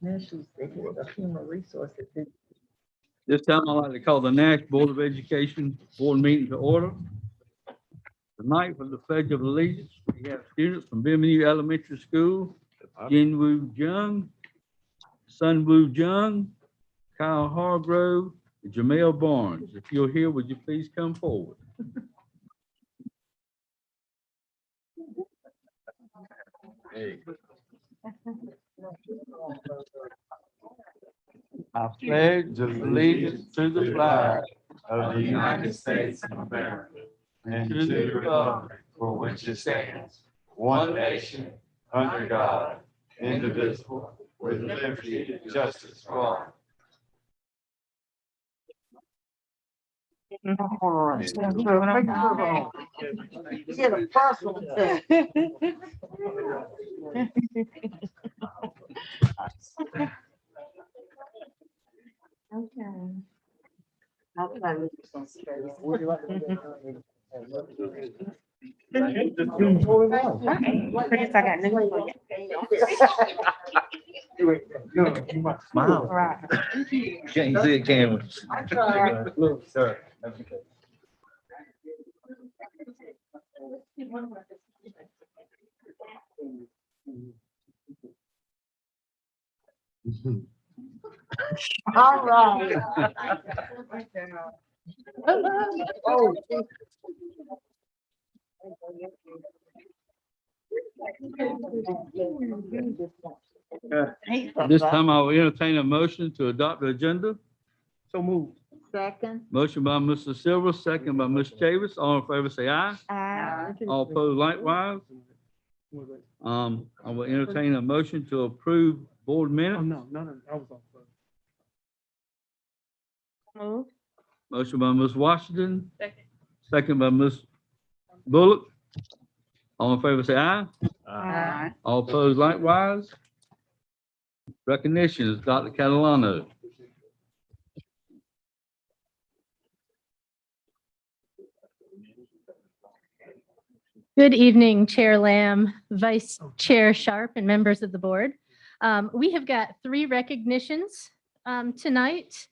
National of Human Resources. This time I'd like to call the Nash Board of Education Board meeting to order. Tonight for the Pledge of Allegiance, we have students from Bienvenue Elementary School, Jin Woo Jung, Sun Woo Jung, Kyle Hargrove, and Jamel Barnes. If you're here, would you please come forward? I pledge allegiance to the flag of the United States of America and to the republic for which it stands, one nation, under God, indivisible, with liberty and justice for all. Get a personal thing. Okay. Smile. Right. Can't see it, can we? I tried. Look, sir. That's okay. All right. Oh. This time I will entertain a motion to adopt the agenda. So moved. Second. Motion by Mr. Silver, second by Ms. Chavis. All in favor, say aye. All opposed likewise. I will entertain a motion to approve board minutes. No, I was on. Move. Motion by Ms. Washington. Second by Ms. Bullock. All in favor, say aye. Aye. All opposed likewise. Recognitions, Dr. Catalano. Good evening, Chair Lamb, Vice Chair Sharp, and members of the board. We have got 3 recognitions tonight.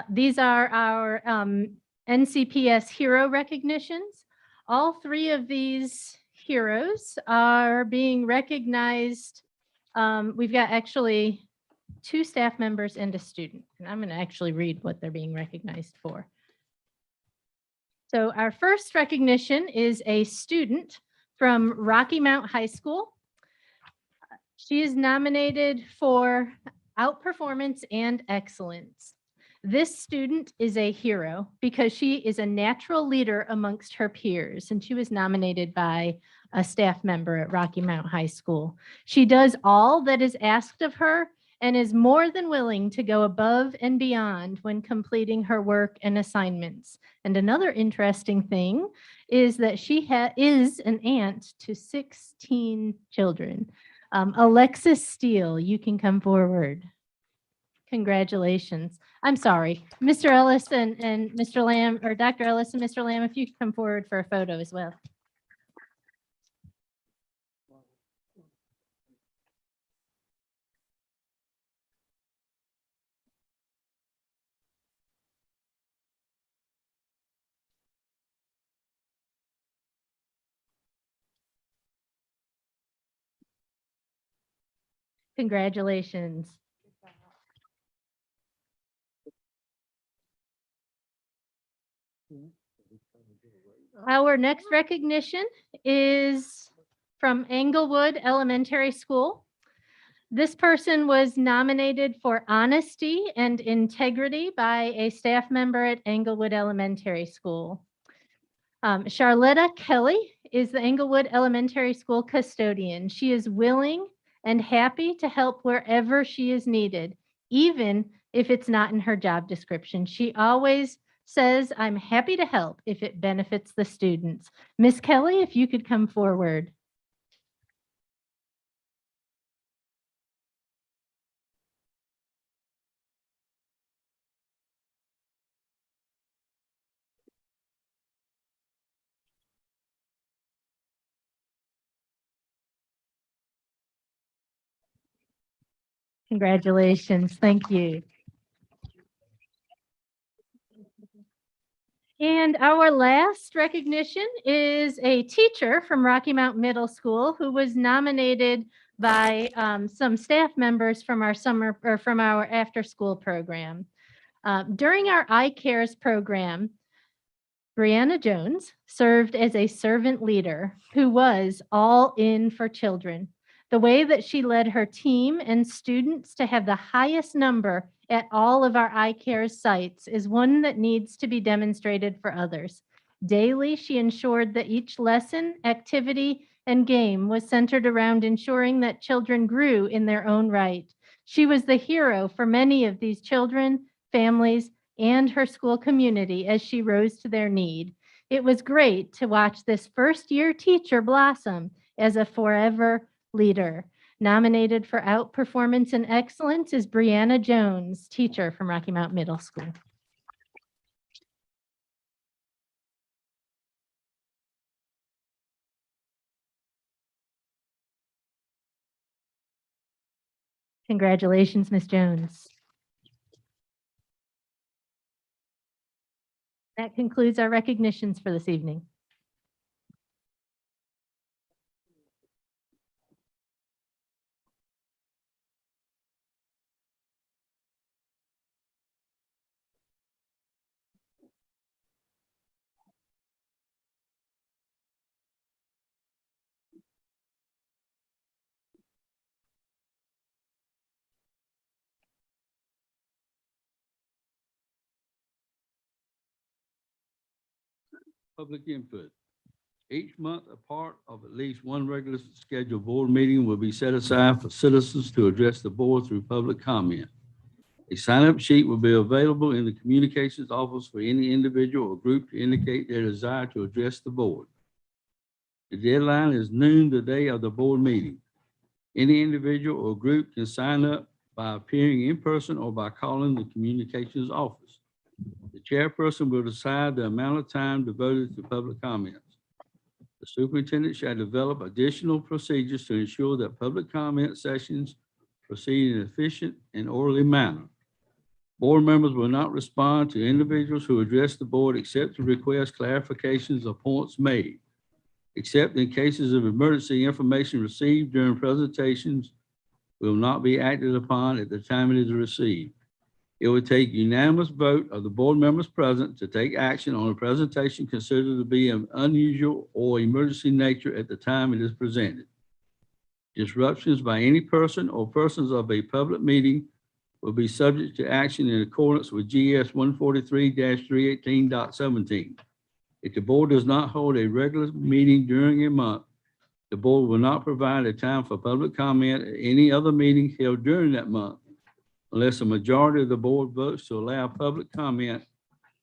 These are our NCPS hero recognitions. All 3 of these heroes are being recognized. We've got actually 2 staff members and a student, and I'm going to actually read what they're being recognized for. So our first recognition is a student from Rocky Mount High School. She is nominated for outperformance and excellence. This student is a hero because she is a natural leader amongst her peers, and she was nominated by a staff member at Rocky Mount High School. She does all that is asked of her and is more than willing to go above and beyond when completing her work and assignments. And another interesting thing is that she is an aunt to 16 children. Alexis Steele, you can come forward. Congratulations. I'm sorry, Mr. Ellis and Mr. Lamb, or Dr. Ellis and Mr. Lamb, if you could come forward for a photo as well. Congratulations. Our next recognition is from Englewood Elementary School. This person was nominated for honesty and integrity by a staff member at Englewood Elementary School. Charlotta Kelly is the Englewood Elementary School custodian. She is willing and happy to help wherever she is needed, even if it's not in her job description. She always says, "I'm happy to help if it benefits the students." Miss Kelly, if you could come forward. Congratulations. Thank you. And our last recognition is a teacher from Rocky Mount Middle School who was nominated by some staff members from our summer or from our after-school program. During our iCares program, Brianna Jones served as a servant leader who was all in for children. The way that she led her team and students to have the highest number at all of our iCares sites is one that needs to be demonstrated for others. Daily, she ensured that each lesson, activity, and game was centered around ensuring that children grew in their own right. She was the hero for many of these children, families, and her school community as she rose to their need. It was great to watch this first-year teacher blossom as a forever leader. Nominated for outperformance and excellence is Brianna Jones, teacher from Rocky Mount Middle School. Congratulations, Ms. Jones. That concludes our recognitions for this evening. Public input. Each month, a part of at least one regular scheduled board meeting will be set aside for citizens to address the board through public comment. A sign-up sheet will be available in the communications office for any individual or group to indicate their desire to address the board. The deadline is noon the day of the board meeting. Any individual or group can sign up by appearing in person or by calling the communications office. The chairperson will decide the amount of time devoted to public comments. The superintendent shall develop additional procedures to ensure that public comment sessions proceed in an efficient and orderly manner. Board members will not respond to individuals who address the board except to request clarifications of points made. Except in cases of emergency, information received during presentations will not be acted upon at the time it is received. It would take unanimous vote of the board members present to take action on a presentation considered to be of unusual or emergency nature at the time it is presented. Disruptions by any person or persons of a public meeting will be subject to action in accordance with GS 143-318.17. If the board does not hold a regular meeting during a month, the board will not provide a time for public comment at any other meeting held during that month, unless a majority of the board votes to allow public comment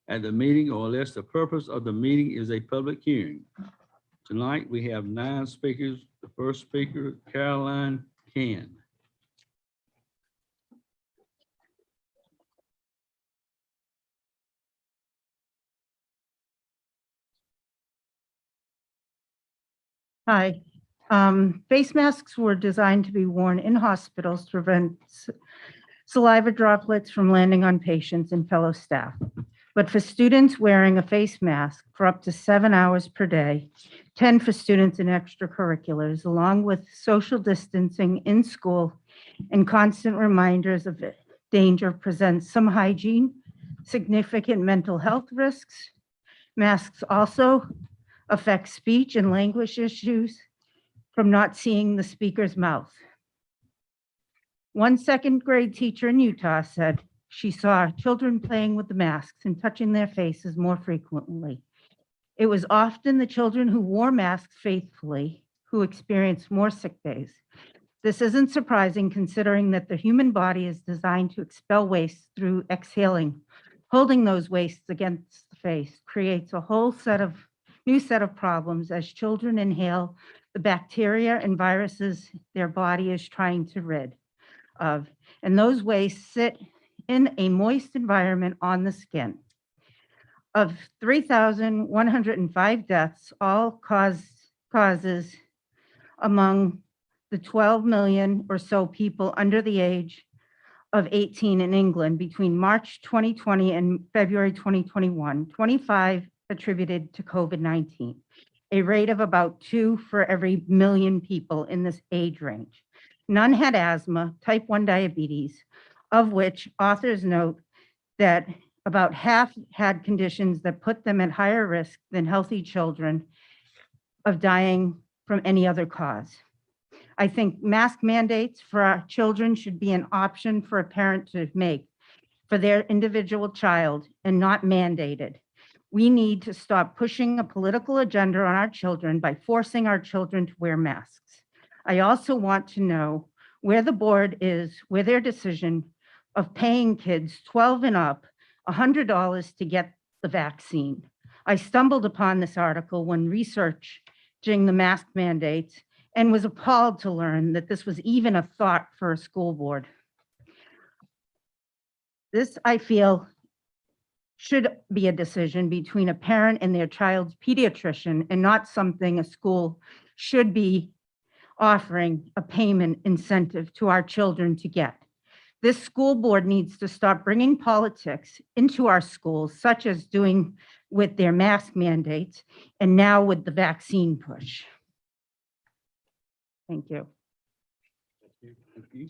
at the meeting or unless the purpose of the meeting is a public hearing. Tonight, we have 9 speakers. The first speaker, Caroline Can. Hi. Face masks were designed to be worn in hospitals to prevent saliva droplets from landing on patients and fellow staff. But for students wearing a face mask for up to 7 hours per day, 10 for students in extracurriculars, along with social distancing in school and constant reminders of danger presents some hygiene, significant mental health risks. Masks also affect speech and language issues from not seeing the speaker's mouth. One second grade teacher in Utah said she saw children playing with the masks and touching their faces more frequently. It was often the children who wore masks faithfully who experienced more sick days. This isn't surprising considering that the human body is designed to expel waste through exhaling. Holding those wastes against the face creates a whole new set of problems as children inhale the bacteria and viruses their body is trying to rid of. And those wastes sit in a moist environment on the skin. Of 3,105 deaths, all causes among the 12 million or so people under the age of 18 in England between March 2020 and February 2021, 25 attributed to COVID-19, a rate of about 2 for every million people in this age range. None had asthma, type 1 diabetes, of which authors note that about half had conditions that put them at higher risk than healthy children of dying from any other cause. I think mask mandates for our children should be an option for a parent to make for their individual child and not mandated. We need to stop pushing a political agenda on our children by forcing our children to wear masks. I also want to know where the board is with their decision of paying kids 12 and up $100 to get the vaccine. I stumbled upon this article when researching the mask mandates and was appalled to learn that this was even a thought for a school board. This, I feel, should be a decision between a parent and their child's pediatrician and not something a school should be offering a payment incentive to our children to get. This school board needs to stop bringing politics into our schools, such as doing with their mask mandates and now with the vaccine push. Thank you. Thank you.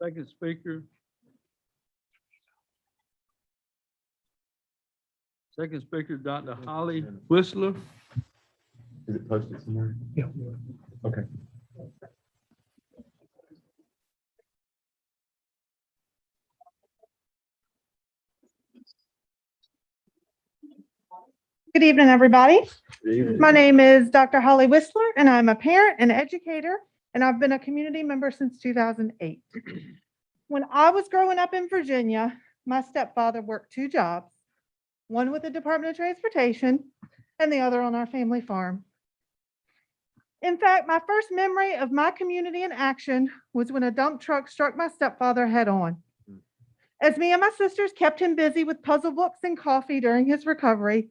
Second speaker. Second speaker, Dr. Holly Whistler. Is it posted somewhere? Yeah. Okay. Good evening, everybody. My name is Dr. Holly Whistler, and I'm a parent and educator, and I've been a community member since 2008. When I was growing up in Virginia, my stepfather worked 2 jobs, one with the Department of Transportation and the other on our family farm. In fact, my first memory of my community in action was when a dump truck struck my stepfather head on. As me and my sisters kept him busy with puzzle books and coffee during his recovery,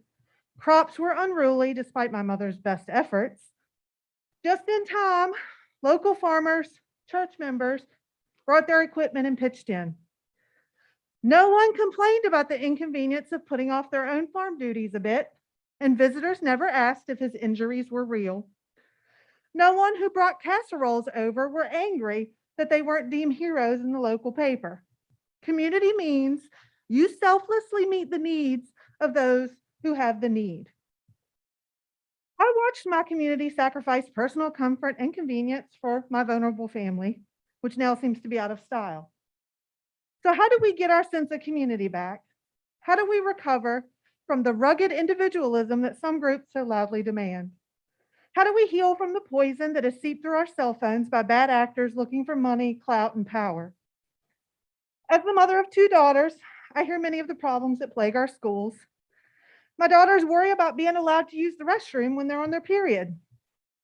crops were unruly despite my mother's best efforts. Just in time, local farmers, church members brought their equipment and pitched in. No one complained about the inconvenience of putting off their own farm duties a bit, and visitors never asked if his injuries were real. No one who brought casseroles over were angry that they weren't deemed heroes in the local paper. Community means you selflessly meet the needs of those who have the need. I watched my community sacrifice personal comfort and convenience for my vulnerable family, which now seems to be out of style. So how do we get our sense of community back? How do we recover from the rugged individualism that some groups so loudly demand? How do we heal from the poison that has seeped through our cell phones by bad actors looking for money, clout, and power? As the mother of 2 daughters, I hear many of the problems that plague our schools. My daughters worry about being allowed to use the restroom when they're on their period.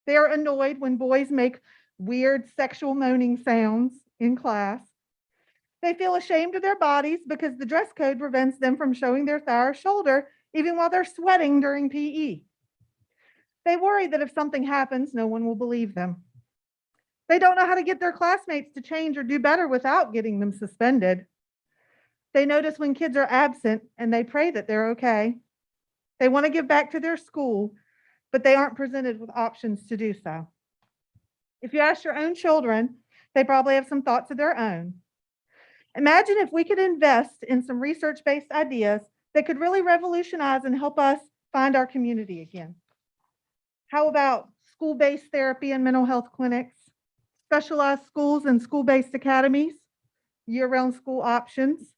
They are annoyed when boys make weird sexual moaning sounds in class. They feel ashamed of their bodies because the dress code prevents them from showing their thigh or shoulder, even while they're sweating during PE. They worry that if something happens, no one will believe them. They don't know how to get their classmates to change or do better without getting them suspended. They notice when kids are absent and they pray that they're okay. They want to give back to their school, but they aren't presented with options to do so. If you ask your own children, they probably have some thoughts of their own. Imagine if we could invest in some research-based ideas that could really revolutionize and help us find our community again. How about school-based therapy and mental health clinics, specialized schools and school-based academies, year-round school options,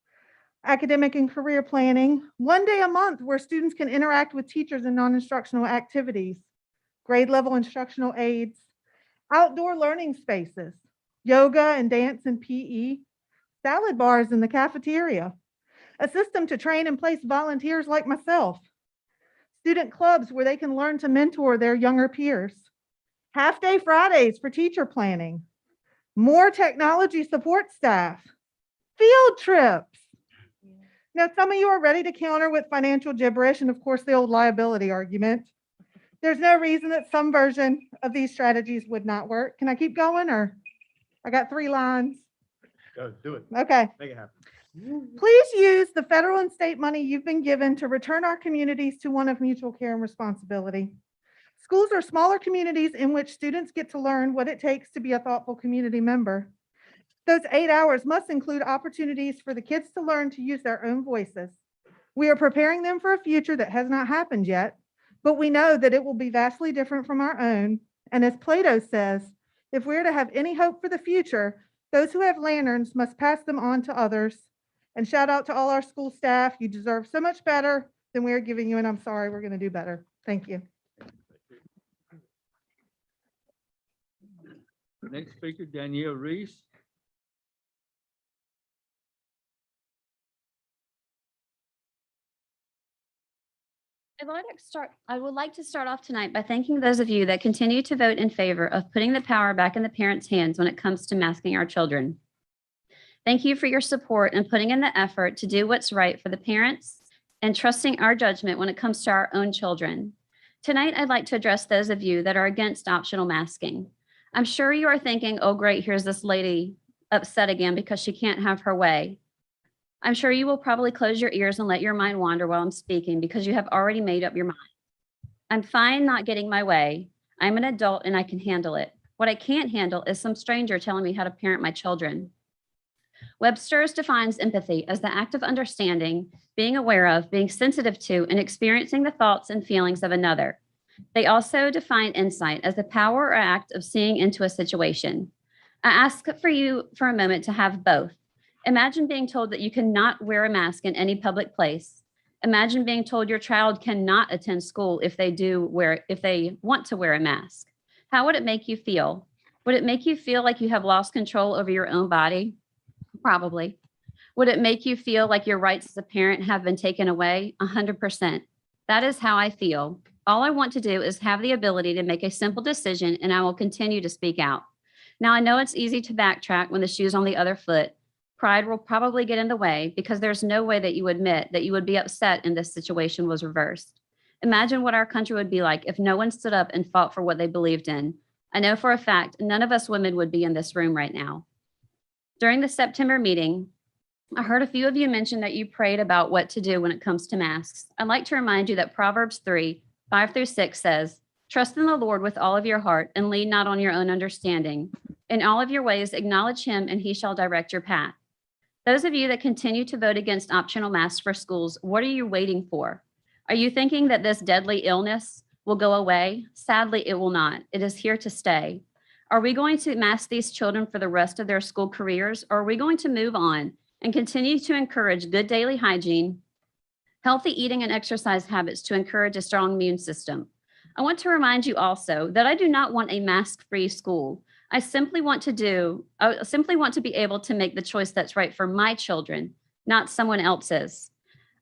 academic and career planning, 1 day a month where students can interact with teachers in non-instructional activities, grade level instructional aids, outdoor learning spaces, yoga and dance and PE, salad bars in the cafeteria, a system to train and place volunteers like myself, student clubs where they can learn to mentor their younger peers, half-day Fridays for teacher planning, more technology support staff, field trips. Now, some of you are ready to counter with financial gibberish and, of course, the old liability argument. There's no reason that some version of these strategies would not work. Can I keep going or? I got 3 lines. Go, do it. Okay. Make it happen. Please use the federal and state money you've been given to return our communities to one of mutual care and responsibility. Schools are smaller communities in which students get to learn what it takes to be a thoughtful community member. Those 8 hours must include opportunities for the kids to learn to use their own voices. We are preparing them for a future that has not happened yet, but we know that it will be vastly different from our own. And as Plato says, if we're to have any hope for the future, those who have lanterns must pass them on to others. And shout out to all our school staff. You deserve so much better than we are giving you, and I'm sorry, we're going to do better. Thank you. Next speaker, Danielle Reese. I would like to start off tonight by thanking those of you that continue to vote in favor of putting the power back in the parents' hands when it comes to masking our children. Thank you for your support and putting in the effort to do what's right for the parents and trusting our judgment when it comes to our own children. Tonight, I'd like to address those of you that are against optional masking. I'm sure you are thinking, oh, great, here's this lady upset again because she can't have her way. I'm sure you will probably close your ears and let your mind wander while I'm speaking because you have already made up your mind. I'm fine not getting my way. I'm an adult and I can handle it. What I can't handle is some stranger telling me how to parent my children. Webster's defines empathy as the act of understanding, being aware of, being sensitive to, and experiencing the thoughts and feelings of another. They also define insight as the power or act of seeing into a situation. I ask for you for a moment to have both. Imagine being told that you cannot wear a mask in any public place. Imagine being told your child cannot attend school if they want to wear a mask. How would it make you feel? Would it make you feel like you have lost control over your own body? Probably. Would it make you feel like your rights as a parent have been taken away? 100%. That is how I feel. All I want to do is have the ability to make a simple decision, and I will continue to speak out. Now, I know it's easy to backtrack when the shoe's on the other foot. Pride will probably get in the way because there's no way that you admit that you would be upset and this situation was reversed. Imagine what our country would be like if no one stood up and fought for what they believed in. I know for a fact none of us women would be in this room right now. During the September meeting, I heard a few of you mention that you prayed about what to do when it comes to masks. I'd like to remind you that Proverbs 3:5-6 says, "Trust in the Lord with all of your heart and lean not on your own understanding. In all of your ways, acknowledge him and he shall direct your path." Those of you that continue to vote against optional masks for schools, what are you waiting for? Are you thinking that this deadly illness will go away? Sadly, it will not. It is here to stay. Are we going to mask these children for the rest of their school careers, or are we going to move on and continue to encourage good daily hygiene, healthy eating and exercise habits to encourage a strong immune system? I want to remind you also that I do not want a mask-free school. I simply want to be able to make the choice that's right for my children, not someone else's.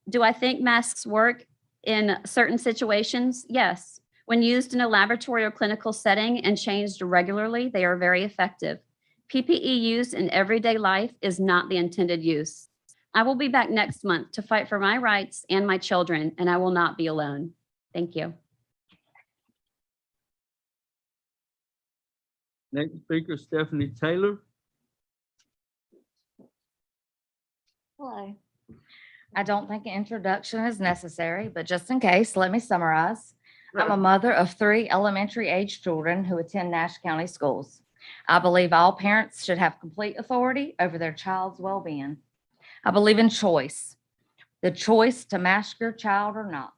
Do I think masks work in certain situations? Yes. When used in a laboratory or clinical setting and changed regularly, they are very effective. PPE used in everyday life is not the intended use. I will be back next month to fight for my rights and my children, and I will not be alone. Thank you. Next speaker, Stephanie Taylor. Hello. I don't think an introduction is necessary, but just in case, let me summarize. I'm a mother of 3 elementary age children who attend Nash County schools. I believe all parents should have complete authority over their child's well-being. I believe in choice, the choice to mask your child or not.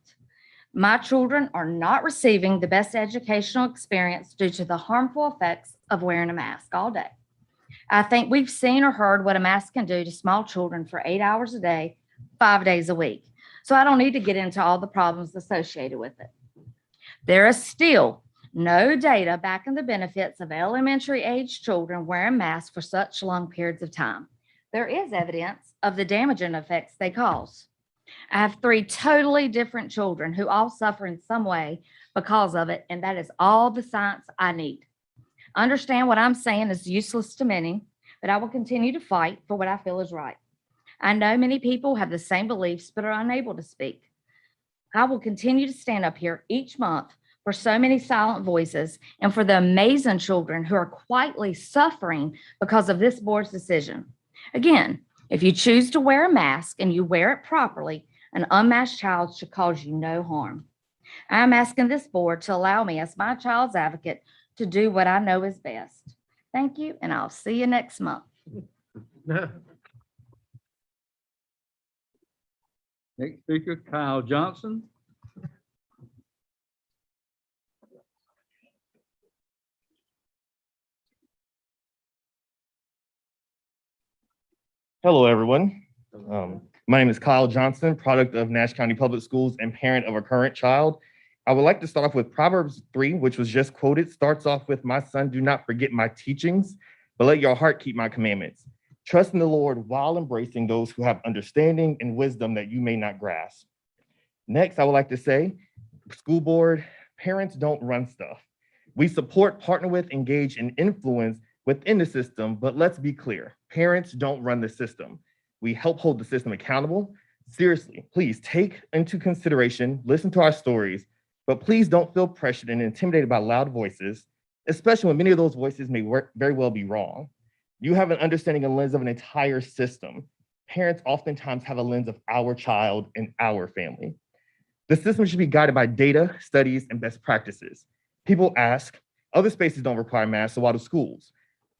My children are not receiving the best educational experience due to the harmful effects of wearing a mask all day. I think we've seen or heard what a mask can do to small children for 8 hours a day, 5 days a week. So I don't need to get into all the problems associated with it. There is still no data backing the benefits of elementary age children wearing masks for such long periods of time. There is evidence of the damaging effects they cause. I have 3 totally different children who all suffer in some way because of it, and that is all the science I need. Understand what I'm saying is useless to many, but I will continue to fight for what I feel is right. I know many people have the same beliefs but are unable to speak. I will continue to stand up here each month for so many silent voices and for the amazing children who are quietly suffering because of this board's decision. Again, if you choose to wear a mask and you wear it properly, an unmasked child should cause you no harm. I'm asking this board to allow me, as my child's advocate, to do what I know is best. Thank you, and I'll see you next month. Next speaker, Kyle Johnson. Hello, everyone. My name is Kyle Johnson, product of Nash County Public Schools and parent of a current child. I would like to start off with Proverbs 3, which was just quoted, starts off with, "My son, do not forget my teachings, but let your heart keep my commandments. Trust in the Lord while embracing those who have understanding and wisdom that you may not grasp." Next, I would like to say, school board, parents don't run stuff. We support, partner with, engage, and influence within the system, but let's be clear, parents don't run the system. We help hold the system accountable. Seriously, please take into consideration, listen to our stories, but please don't feel pressured and intimidated by loud voices, especially when many of those voices may very well be wrong. You have an understanding and lens of an entire system. Parents oftentimes have a lens of our child and our family. The system should be guided by data, studies, and best practices. People ask, other spaces don't require masks, so why do schools?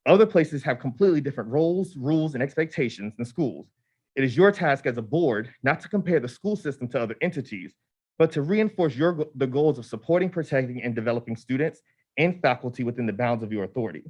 Other places have completely different roles, rules, and expectations than schools. It is your task as a board not to compare the school system to other entities, but to reinforce the goals of supporting, protecting, and developing students and faculty within the bounds of your authority.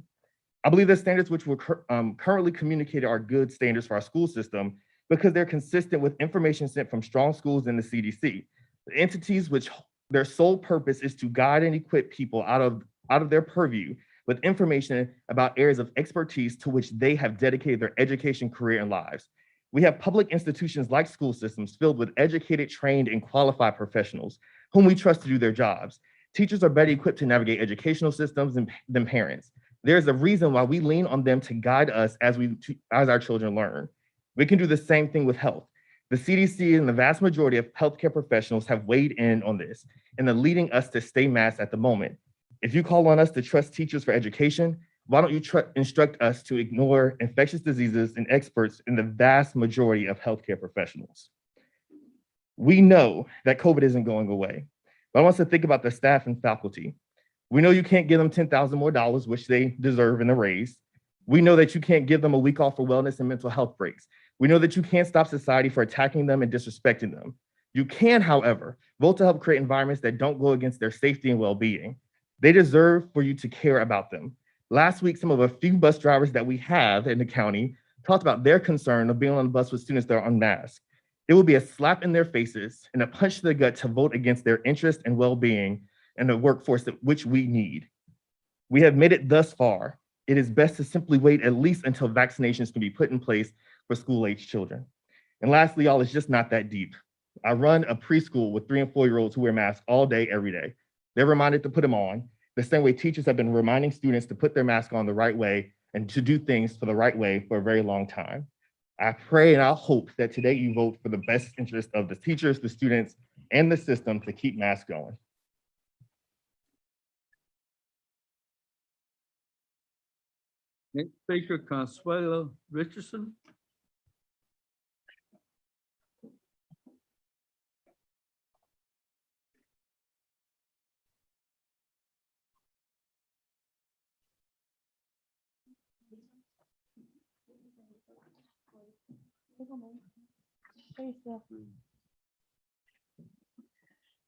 I believe the standards which were currently communicated are good standards for our school system because they're consistent with information sent from strong schools and the CDC. The entities which their sole purpose is to guide and equip people out of their purview with information about areas of expertise to which they have dedicated their education, career, and lives. We have public institutions like school systems filled with educated, trained, and qualified professionals whom we trust to do their jobs. Teachers are better equipped to navigate educational systems than parents. There's a reason why we lean on them to guide us as our children learn. We can do the same thing with health. The CDC and the vast majority of healthcare professionals have weighed in on this and are leading us to stay masked at the moment. If you call on us to trust teachers for education, why don't you instruct us to ignore infectious diseases and experts in the vast majority of healthcare professionals? We know that COVID isn't going away, but I want us to think about the staff and faculty. We know you can't give them $10,000 more, which they deserve in a raise. We know that you can't give them a week off for wellness and mental health breaks. We know that you can't stop society for attacking them and disrespecting them. You can, however, vote to help create environments that don't go against their safety and well-being. They deserve for you to care about them. Last week, some of a few bus drivers that we have in the county talked about their concern of being on the bus with students that are unmasked. It will be a slap in their faces and a punch to the gut to vote against their interest and well-being and the workforce which we need. We have made it thus far. It is best to simply wait at least until vaccinations can be put in place for school-age children. And lastly, y'all, it's just not that deep. I run a preschool with 3- and 4-year-olds who wear masks all day, every day. They're reminded to put them on, the same way teachers have been reminding students to put their mask on the right way and to do things for the right way for a very long time. I pray and I hope that today you vote for the best interest of the teachers, the students, and the system to keep masks going. Next speaker, Consuelo Richardson.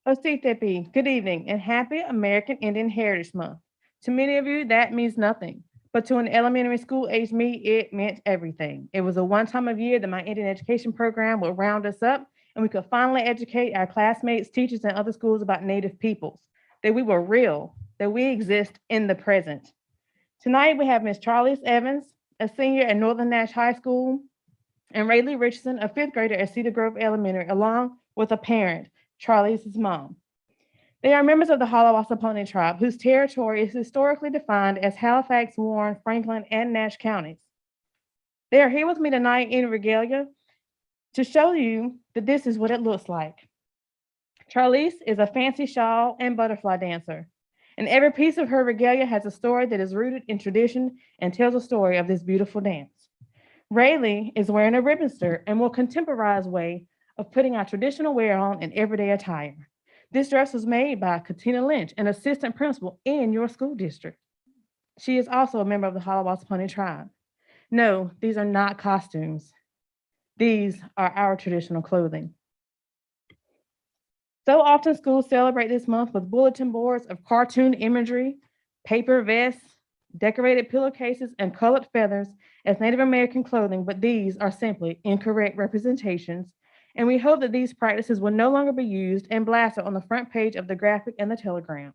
Ositepi, good evening and happy American Indian Heritage Month. To many of you, that means nothing, but to an elementary school age me, it meant everything. It was a one time of year that my Indian education program would round us up and we could finally educate our classmates, teachers, and other schools about Native peoples, that we were real, that we exist in the present. Tonight, we have Ms. Charlize Evans, a senior at Northern Nash High School, and Rayleigh Richardson, a 5th grader at Cedar Grove Elementary, along with a parent, Charlize's mom. They are members of the Hallawasaponi tribe, whose territory is historically defined as Halifax, Warren, Franklin, and Nash counties. They are here with me tonight in regalia to show you that this is what it looks like. Charlize is a fancy shawl and butterfly dancer, and every piece of her regalia has a story that is rooted in tradition and tells a story of this beautiful dance. Rayleigh is wearing a ribbon skirt and more contemporized way of putting our traditional wear on in everyday attire. This dress was made by Katina Lynch, an assistant principal in your school district. She is also a member of the Halawaspani tribe. No, these are not costumes. These are our traditional clothing. So often schools celebrate this month with bulletin boards of cartoon imagery, paper vests, decorated pillowcases, and colored feathers as Native American clothing, but these are simply incorrect representations. And we hope that these practices will no longer be used and blasted on the front page of the graphic and the telegram.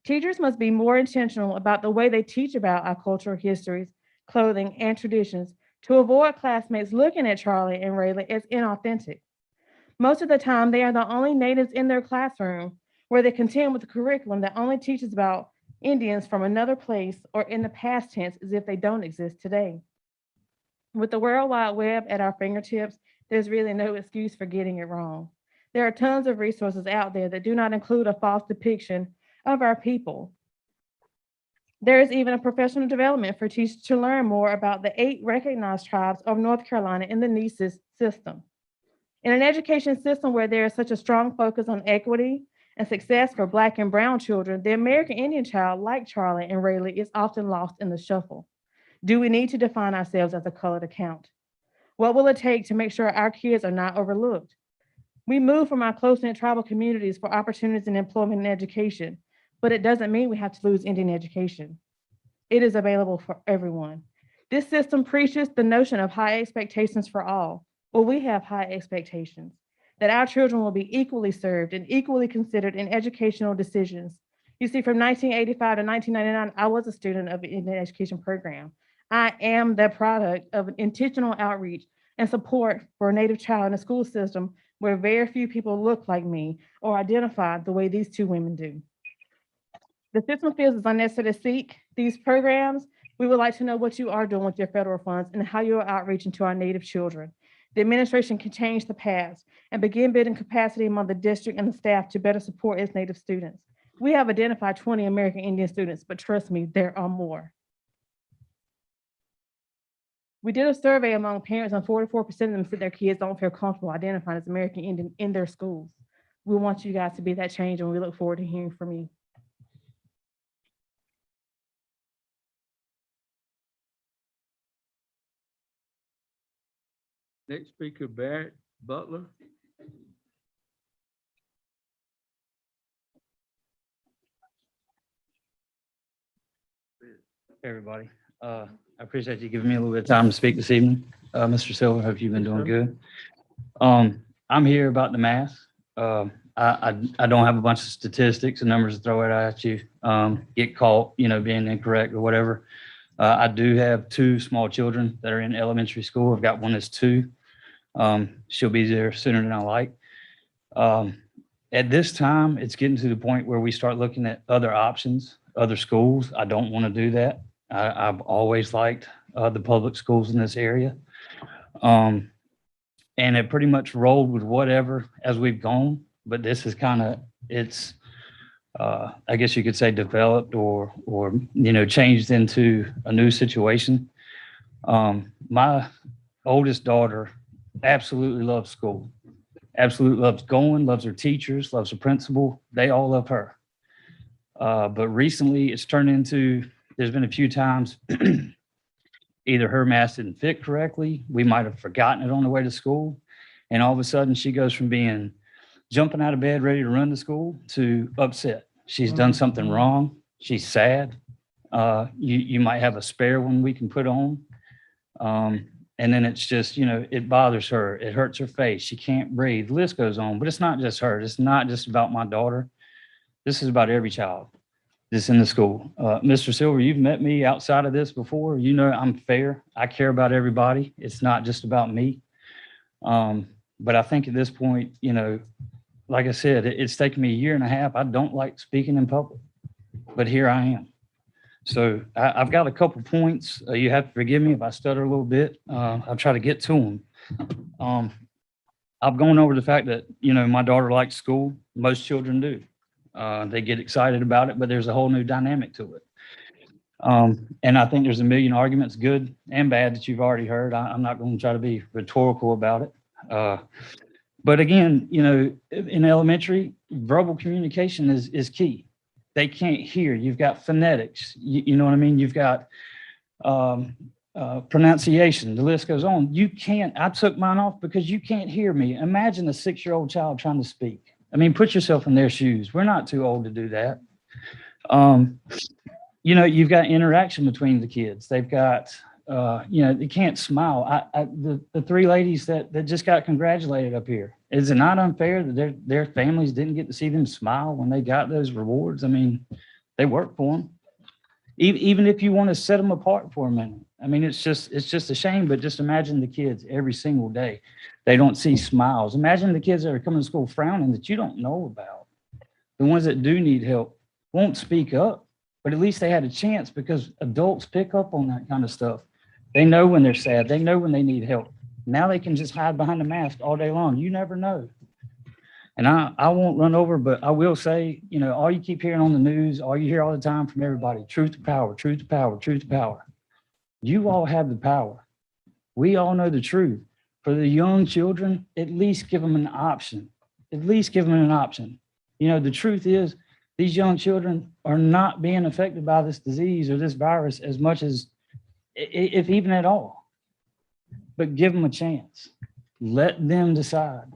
Teachers must be more intentional about the way they teach about our cultural histories, clothing, and traditions to avoid classmates looking at Charlie and Rayleigh as inauthentic. Most of the time, they are the only natives in their classroom where they contend with a curriculum that only teaches about Indians from another place or in the past tense as if they don't exist today. With the World Wide Web at our fingertips, there's really no excuse for getting it wrong. There are tons of resources out there that do not include a false depiction of our people. There is even a professional development for teachers to learn more about the 8 recognized tribes of North Carolina in the NESIS system. In an education system where there is such a strong focus on equity and success for Black and Brown children, the American Indian child, like Charlie and Rayleigh, is often lost in the shuffle. Do we need to define ourselves as a colored account? What will it take to make sure our kids are not overlooked? We move from our close-knit tribal communities for opportunities in employment and education, but it doesn't mean we have to lose Indian education. It is available for everyone. This system preaches the notion of high expectations for all. Well, we have high expectations that our children will be equally served and equally considered in educational decisions. You see, from 1985 to 1999, I was a student of an Indian education program. I am the product of intentional outreach and support for a Native child in a school system where very few people look like me or identify the way these 2 women do. The system feels it's unnecessary to seek these programs. We would like to know what you are doing with your federal funds and how you are outreaching to our Native children. The administration can change the past and begin building capacity among the district and the staff to better support its Native students. We have identified 20 American Indian students, but trust me, there are more. We did a survey among parents, and 44% of them said their kids don't feel comfortable identifying as American Indian in their schools. We want you guys to be that change, and we look forward to hearing from you. Next speaker, Barrett Butler. Everybody. I appreciate you giving me a little bit of time to speak this evening. Mr. Silver, hope you've been doing good. I'm here about the math. I don't have a bunch of statistics and numbers to throw at you, get caught, being incorrect or whatever. I do have 2 small children that are in elementary school. I've got one that's 2. She'll be there sooner than I like. At this time, it's getting to the point where we start looking at other options, other schools. I don't want to do that. I've always liked the public schools in this area. And it pretty much rolled with whatever as we've gone, but this is kind of, it's, I guess you could say developed or changed into a new situation. My oldest daughter absolutely loves school, absolutely loves going, loves her teachers, loves her principal. They all love her. But recently it's turned into, there's been a few times either her mask didn't fit correctly. We might have forgotten it on the way to school. And all of a sudden she goes from being jumping out of bed, ready to run to school to upset. She's done something wrong. She's sad. You might have a spare one we can put on. And then it's just, it bothers her. It hurts her face. She can't breathe. The list goes on, but it's not just her. It's not just about my daughter. This is about every child that's in the school. Mr. Silver, you've met me outside of this before. I'm fair. I care about everybody. It's not just about me. But I think at this point, like I said, it's taken me 1.5 years. I don't like speaking in public, but here I am. So I've got a couple points. You have to forgive me if I stutter a little bit. I'll try to get to them. I've gone over the fact that, my daughter likes school. Most children do. They get excited about it, but there's a whole new dynamic to it. And I think there's a million arguments, good and bad, that you've already heard. I'm not going to try to be rhetorical about it. But again, in elementary, verbal communication is key. They can't hear. You've got phonetics. You know what I mean? You've got pronunciation. The list goes on. I took mine off because you can't hear me. Imagine a 6-year-old child trying to speak. I mean, put yourself in their shoes. We're not too old to do that. You've got interaction between the kids. They've got, they can't smile. The 3 ladies that just got congratulated up here, is it not unfair that their families didn't get to see them smile when they got those rewards? I mean, they worked for them. Even if you want to set them apart for a minute. I mean, it's just a shame, but just imagine the kids every single day. They don't see smiles. Imagine the kids that are coming to school frowning that you don't know about. The ones that do need help won't speak up, but at least they had a chance, because adults pick up on that kind of stuff. They know when they're sad. They know when they need help. Now they can just hide behind the mask all day long. You never know. And I won't run over, but I will say, all you keep hearing on the news, all you hear all the time from everybody, truth to power, truth to power, truth to power. You all have the power. We all know the truth. For the young children, at least give them an option. At least give them an option. The truth is, these young children are not being affected by this disease or this virus as much as, if even at all. But give them a chance. Let them decide.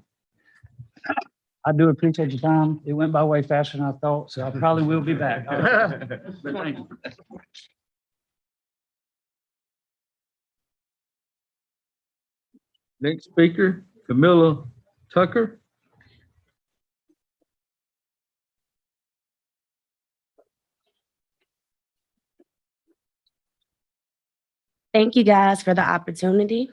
I do appreciate your time. It went by way faster than I thought, so I probably will be back. But thank you. Next speaker, Camilla Tucker. Thank you guys for the opportunity.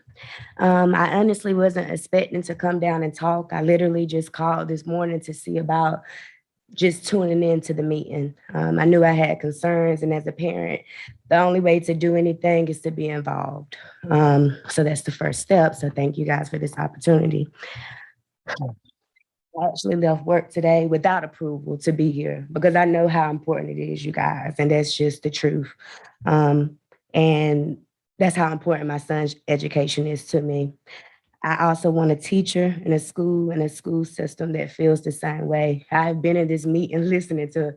I honestly wasn't expecting to come down and talk. I literally just called this morning to see about just tuning into the meeting. I knew I had concerns, and as a parent, the only way to do anything is to be involved. So that's the first step. So thank you guys for this opportunity. I actually left work today without approval to be here because I know how important it is, you guys, and that's just the truth. And that's how important my son's education is to me. I also want a teacher in a school system that feels the same way. I've been in this meeting listening to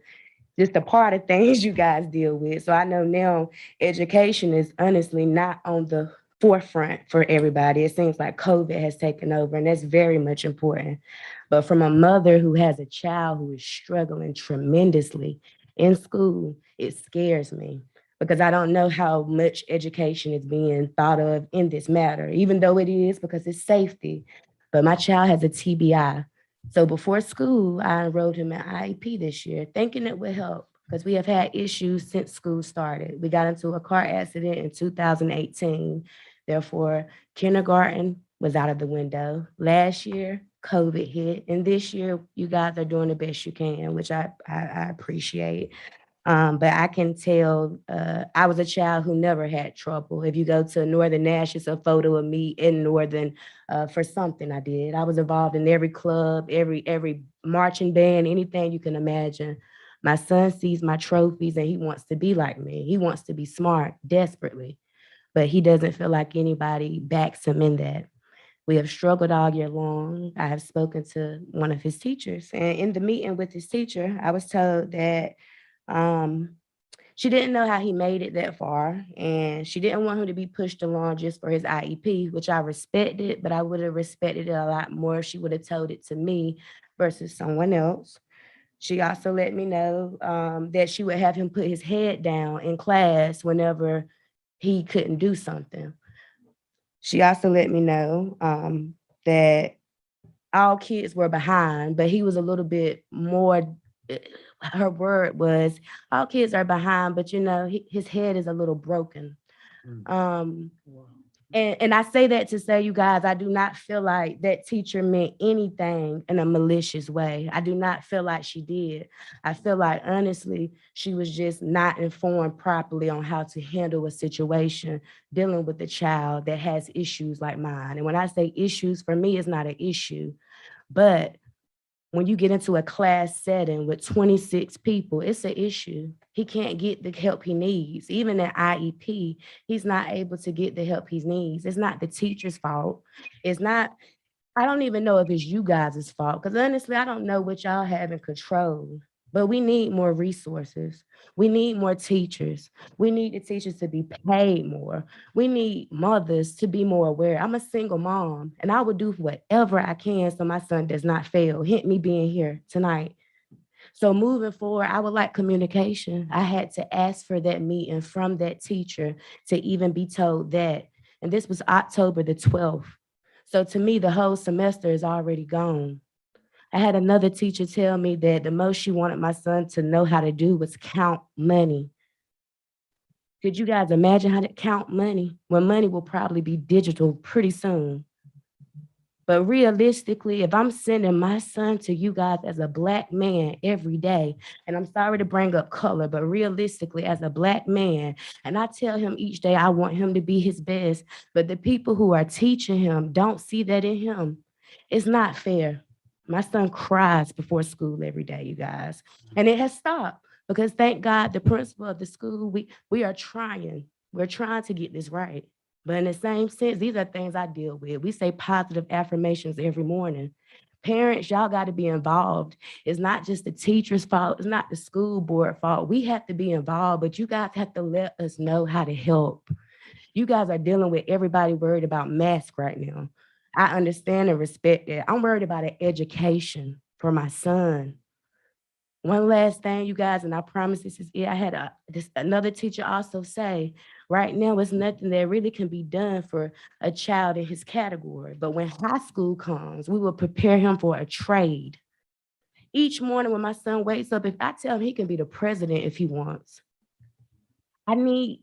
just a part of things you guys deal with. So I know now education is honestly not on the forefront for everybody. It seems like COVID has taken over, and that's very much important. But from a mother who has a child who is struggling tremendously in school, it scares me, because I don't know how much education is being thought of in this matter, even though it is, because it's safety. But my child has a TBI. So before school, I enrolled him in IEP this year, thinking it would help, because we have had issues since school started. We got into a car accident in 2018. Therefore, kindergarten was out of the window. Last year, COVID hit. And this year, you guys are doing the best you can, which I appreciate. But I can tell I was a child who never had trouble. If you go to Northern Nash, it's a photo of me in Northern for something I did. I was involved in every club, every marching band, anything you can imagine. My son sees my trophies and he wants to be like me. He wants to be smart desperately, but he doesn't feel like anybody backs him in that. We have struggled all year long. I have spoken to one of his teachers, and in the meeting with his teacher, I was told that she didn't know how he made it that far, and she didn't want him to be pushed along just for his IEP, which I respected, but I would have respected it a lot more if she would have told it to me versus someone else. She also let me know that she would have him put his head down in class whenever he couldn't do something. She also let me know that all kids were behind, but he was a little bit more, her word was, all kids are behind, but his head is a little broken. And And I say that to say, you guys, I do not feel like that teacher meant anything in a malicious way. I do not feel like she did. I feel like, honestly, she was just not informed properly on how to handle a situation dealing with a child that has issues like mine. And when I say issues, for me, it's not an issue. But when you get into a class setting with 26 people, it's an issue. He can't get the help he needs. Even at IEP, he's not able to get the help he needs. It's not the teacher's fault. It's not, I don't even know if it's you guys' fault, because honestly, I don't know what y'all have in control. But we need more resources. We need more teachers. We need the teachers to be paid more. We need mothers to be more aware. I'm a single mom, and I will do whatever I can so my son does not fail. Hint me being here tonight. So moving forward, I would like communication. I had to ask for that meeting from that teacher to even be told that. And this was October the 12th. So to me, the whole semester is already gone. I had another teacher tell me that the most she wanted my son to know how to do was count money. Could you guys imagine how to count money when money will probably be digital pretty soon? But realistically, if I'm sending my son to you guys as a Black man every day, and I'm sorry to bring up color, but realistically, as a Black man, and I tell him each day I want him to be his best, but the people who are teaching him don't see that in him, it's not fair. My son cries before school every day, you guys, and it has stopped because thank God the principal of the school, we are trying. We're trying to get this right. But in the same sense, these are things I deal with. We say positive affirmations every morning. Parents, y'all got to be involved. It's not just the teacher's fault. It's not the school board fault. We have to be involved, but you guys have to let us know how to help. You guys are dealing with everybody worried about masks right now. I understand and respect that. I'm worried about an education for my son. One last thing, you guys, and I promise this is it. I had another teacher also say, right now, it's nothing that really can be done for a child in his category. But when high school comes, we will prepare him for a trade. Each morning when my son wakes up, if I tell him he can be the president if he wants, we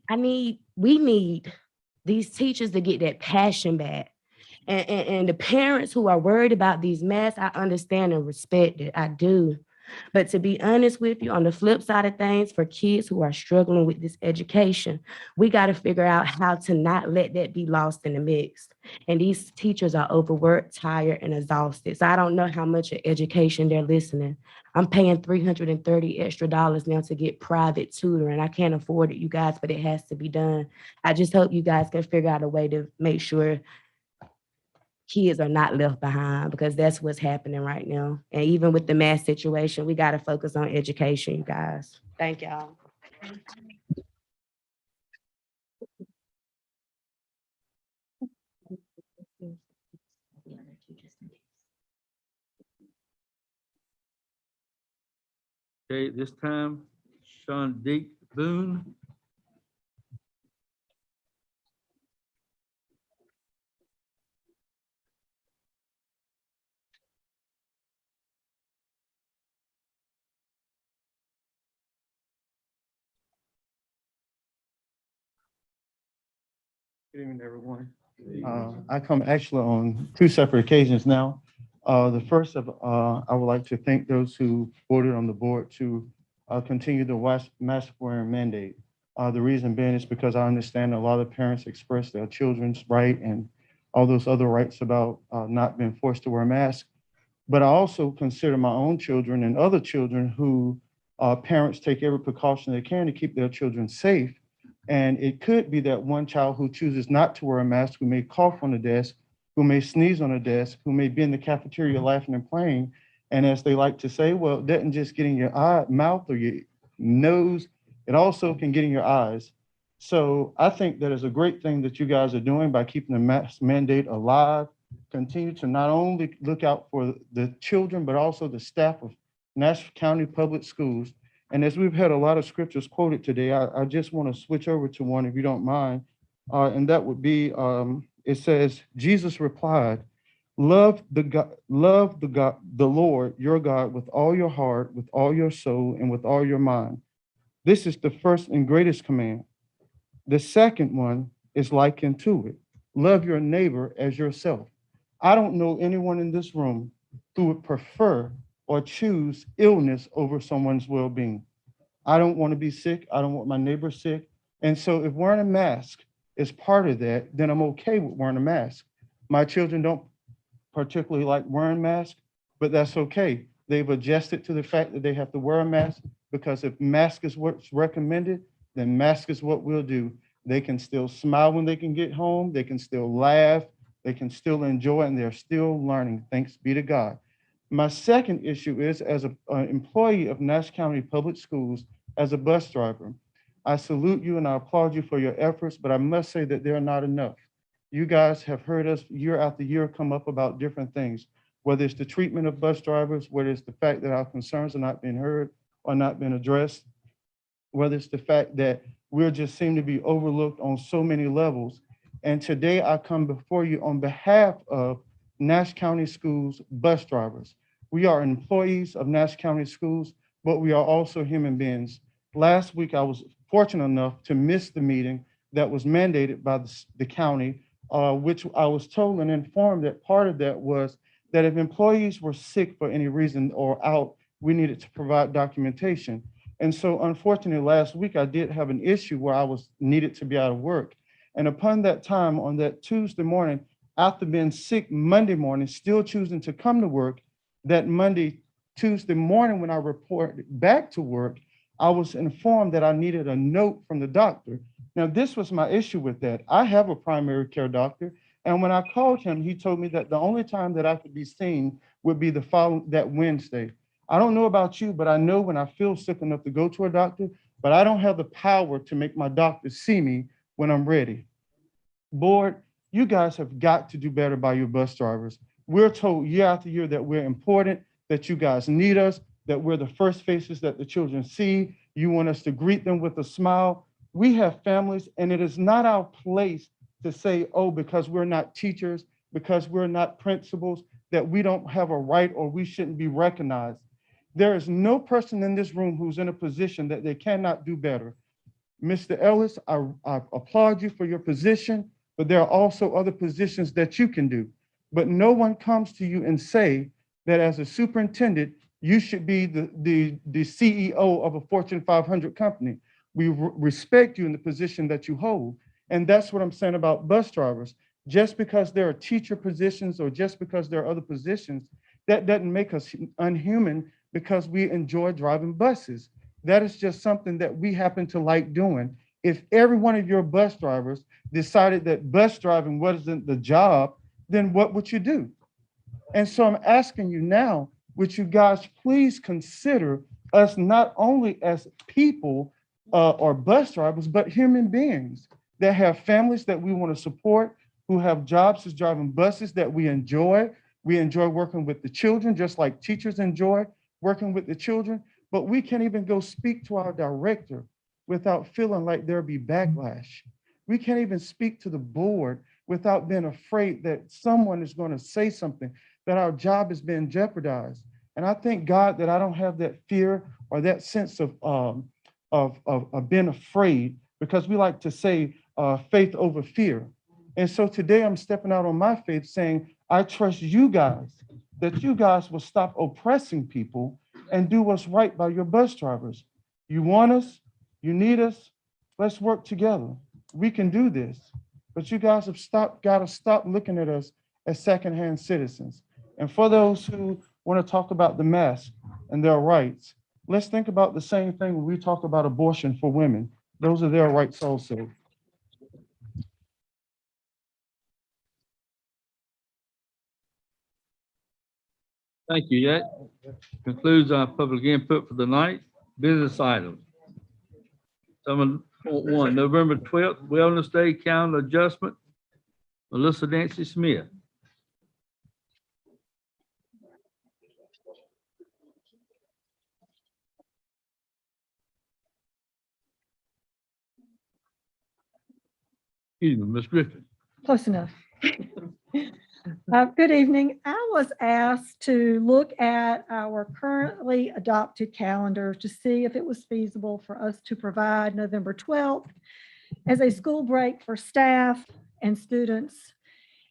need these teachers to get that passion back. And the parents who are worried about these masks, I understand and respect it. I do. But to be honest with you, on the flip side of things, for kids who are struggling with this education, we got to figure out how to not let that be lost in the mix. And these teachers are overworked, tired, and exhausted. So I don't know how much of education they're listening. I'm paying $330 extra now to get private tutoring. I can't afford it, you guys, but it has to be done. I just hope you guys can figure out a way to make sure kids are not left behind, because that's what's happening right now. And even with the mass situation, we got to focus on education, you guys. Thank y'all. Okay, at this time, Sean Deek Boone. Good evening, everyone. I come actually on two separate occasions now. The first of, I would like to thank those who voted on the board to continue the mask wearing mandate. The reason being is because I understand a lot of parents express their children's right and all those other rights about not being forced to wear masks. But I also consider my own children and other children who parents take every precaution they can to keep their children safe. And it could be that one child who chooses not to wear a mask, who may cough on the desk, who may sneeze on the desk, who may be in the cafeteria laughing and playing. And as they like to say, well, it doesn't just get in your mouth or your nose, it also can get in your eyes. So I think that is a great thing that you guys are doing by keeping the mask mandate alive. Continue to not only look out for the children, but also the staff of Nashville County Public Schools. And as we've had a lot of scriptures quoted today, I just want to switch over to one, if you don't mind. And that would be, it says, Jesus replied, love the Lord, your God, with all your heart, with all your soul, and with all your mind. This is the first and greatest command. The second one is likened to it. love your neighbor as yourself. I don't know anyone in this room who would prefer or choose illness over someone's well-being. I don't want to be sick. I don't want my neighbor sick. And so if wearing a mask is part of that, then I'm okay with wearing a mask. My children don't particularly like wearing masks, but that's okay. They've adjusted to the fact that they have to wear a mask, because if mask is what's recommended, then mask is what we'll do. They can still smile when they can get home. They can still laugh. They can still enjoy, and they're still learning. Thanks be to God. My second issue is, as an employee of Nash County Public Schools, as a bus driver, I salute you and I applaud you for your efforts, but I must say that they're not enough. You guys have heard us year after year come up about different things, whether it's the treatment of bus drivers, whether it's the fact that our concerns are not being heard or not being addressed, whether it's the fact that we just seem to be overlooked on so many levels. And today I come before you on behalf of Nash County Schools bus drivers. We are employees of Nash County Schools, but we are also human beings. Last week, I was fortunate enough to miss the meeting that was mandated by the county, which I was told and informed that part of that was that if employees were sick for any reason or out, we needed to provide documentation. And so unfortunately, last week, I did have an issue where I was needed to be out of work. And upon that time, on that Tuesday morning, after being sick Monday morning, still choosing to come to work, that Tuesday morning when I reported back to work, I was informed that I needed a note from the doctor. Now, this was my issue with that. I have a primary care doctor, and when I called him, he told me that the only time that I could be seen would be that Wednesday. I don't know about you, but I know when I feel sick enough to go to a doctor, but I don't have the power to make my doctor see me when I'm ready. Board, you guys have got to do better by your bus drivers. We're told year after year that we're important, that you guys need us, that we're the first faces that the children see. You want us to greet them with a smile. We have families, and it is not our place to say, oh, because we're not teachers, because we're not principals, that we don't have a right or we shouldn't be recognized. There is no person in this room who's in a position that they cannot do better. Mr. Ellis, I applaud you for your position, but there are also other positions that you can do. But no one comes to you and say that as a superintendent, you should be the CEO of a Fortune 500 company. We respect you in the position that you hold. And that's what I'm saying about bus drivers. Just because there are teacher positions or just because there are other positions, that doesn't make us unhuman because we enjoy driving buses. That is just something that we happen to like doing. If every one of your bus drivers decided that bus driving wasn't the job, then what would you do? And so I'm asking you now, would you guys please consider us not only as people or bus drivers, but human beings that have families that we want to support, who have jobs as driving buses that we enjoy. We enjoy working with the children, just like teachers enjoy working with the children, but we can't even go speak to our director without feeling like there'll be backlash. We can't even speak to the board without being afraid that someone is going to say something, that our job is being jeopardized. And I thank God that I don't have that fear or that sense of being afraid, because we like to say faith over fear. And so today I'm stepping out on my faith saying, I trust you guys, that you guys will stop oppressing people and do what's right by your bus drivers. You want us, you need us, let's work together. We can do this. But you guys have got to stop looking at us as secondhand citizens. And for those who want to talk about the mask and their rights, let's think about the same thing when we talk about abortion for women. Those are their rights also. Thank you. That concludes our public input for the night. Business items. 7.1, November 12th, Wellness Day calendar adjustment. Melissa Nancy Smith. Excuse me, Ms. Griffin. Close enough. Good evening. I was asked to look at our currently adopted calendar to see if it was feasible for us to provide November 12th as a school break for staff and students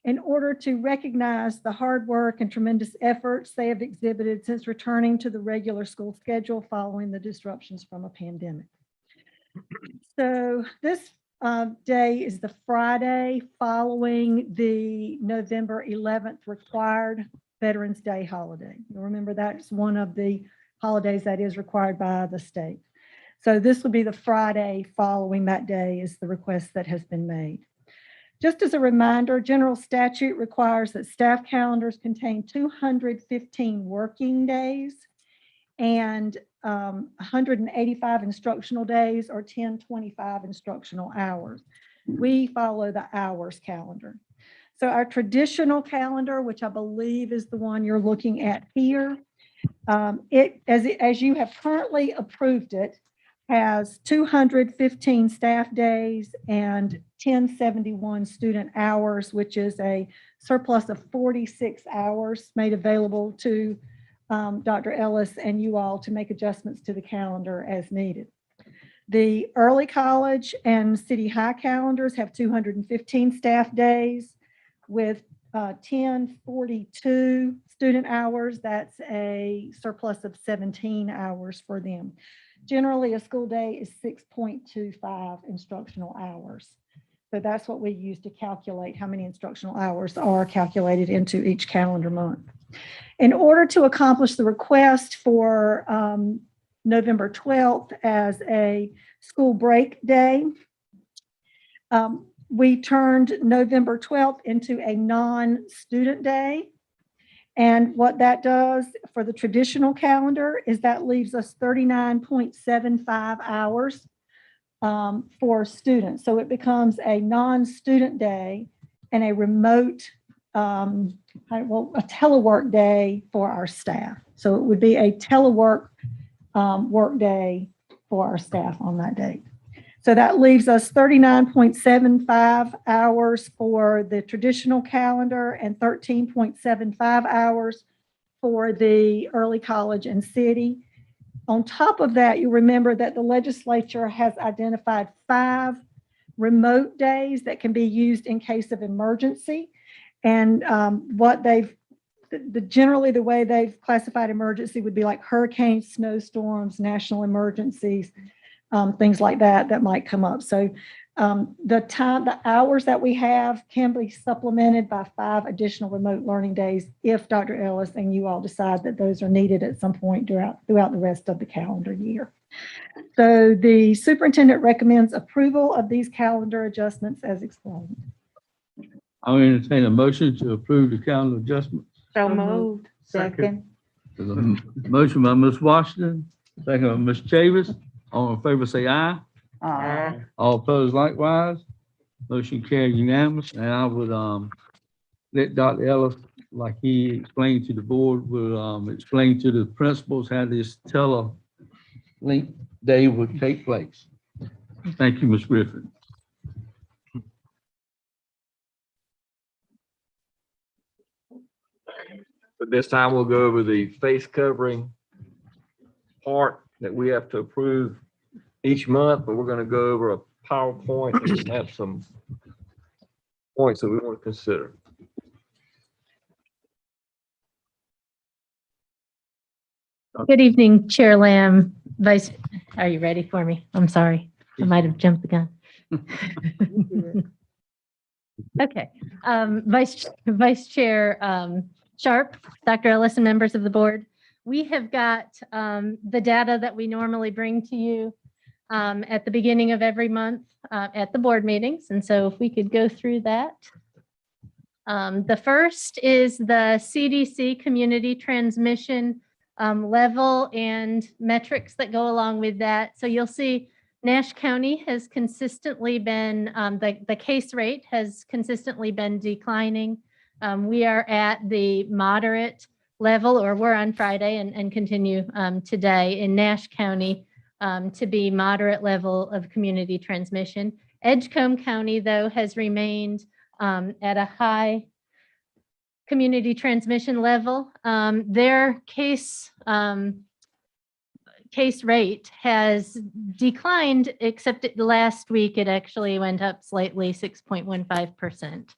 in order to recognize the hard work and tremendous efforts they have exhibited since returning to the regular school schedule following the disruptions from a pandemic. So this day is the Friday following the November 11th required Veterans Day holiday. You'll remember that's one of the holidays that is required by the state. So this would be the Friday following that day is the request that has been made. Just as a reminder, general statute requires that staff calendars contain 215 working days and 185 instructional days or 1025 instructional hours. We follow the hours calendar. So our traditional calendar, which I believe is the one you're looking at here, as you have currently approved it, has 215 staff days and 1071 student hours, which is a surplus of 46 hours made available to Dr. Ellis and you all to make adjustments to the calendar as needed. The early college and city high calendars have 215 staff days with 1042 student hours. That's a surplus of 17 hours for them. Generally, a school day is 6.25 instructional hours. So that's what we use to calculate how many instructional hours are calculated into each calendar month. In order to accomplish the request for November 12th as a school break day, we turned November 12th into a non-student day. And what that does for the traditional calendar is that leaves us 39.75 hours for students. So it becomes a non-student day and a remote, a telework day for our staff. So it would be a telework work day for our staff on that date. So that leaves us 39.75 hours for the traditional calendar and 13.75 hours for the early college and city. On top of that, you remember that the legislature has identified 5 remote days that can be used in case of emergency. And generally the way they've classified emergency would be like hurricanes, snowstorms, national emergencies, things like that might come up. So the hours that we have can be supplemented by 5 additional remote learning days if Dr. Ellis and you all decide that those are needed at some point throughout the rest of the calendar year. So the superintendent recommends approval of these calendar adjustments as explained. I'll entertain a motion to approve the calendar adjustments. So moved. Second. There's a motion by Ms. Washington, second by Ms. Chavis. All in favor, say aye. Aye. All opposed likewise. Motion carried unanimous. And I would let Dr. Ellis, like he explained to the board, will explain to the principals how this tele-link day would take place. Thank you, Ms. Griffin. But this time we'll go over the face covering part that we have to approve each month, but we're going to go over a PowerPoint and have some points that we want to consider. Good evening, Chair Lamb, Vice. Are you ready for me? I'm sorry. I might have jumped the gun. Okay. Vice Chair Sharp, Dr. Ellis, and members of the board. We have got the data that we normally bring to you at the beginning of every month at the board meetings. And so if we could go through that. The first is the CDC community transmission level and metrics that go along with that. So you'll see Nash County has consistently been, the case rate has consistently been declining. We are at the moderate level, or we're on Friday and continue today in Nash County to be moderate level of community transmission. Edgecombe County, though, has remained at a high community transmission level. Their case case rate has declined, except last week it actually went up slightly, 6.15%.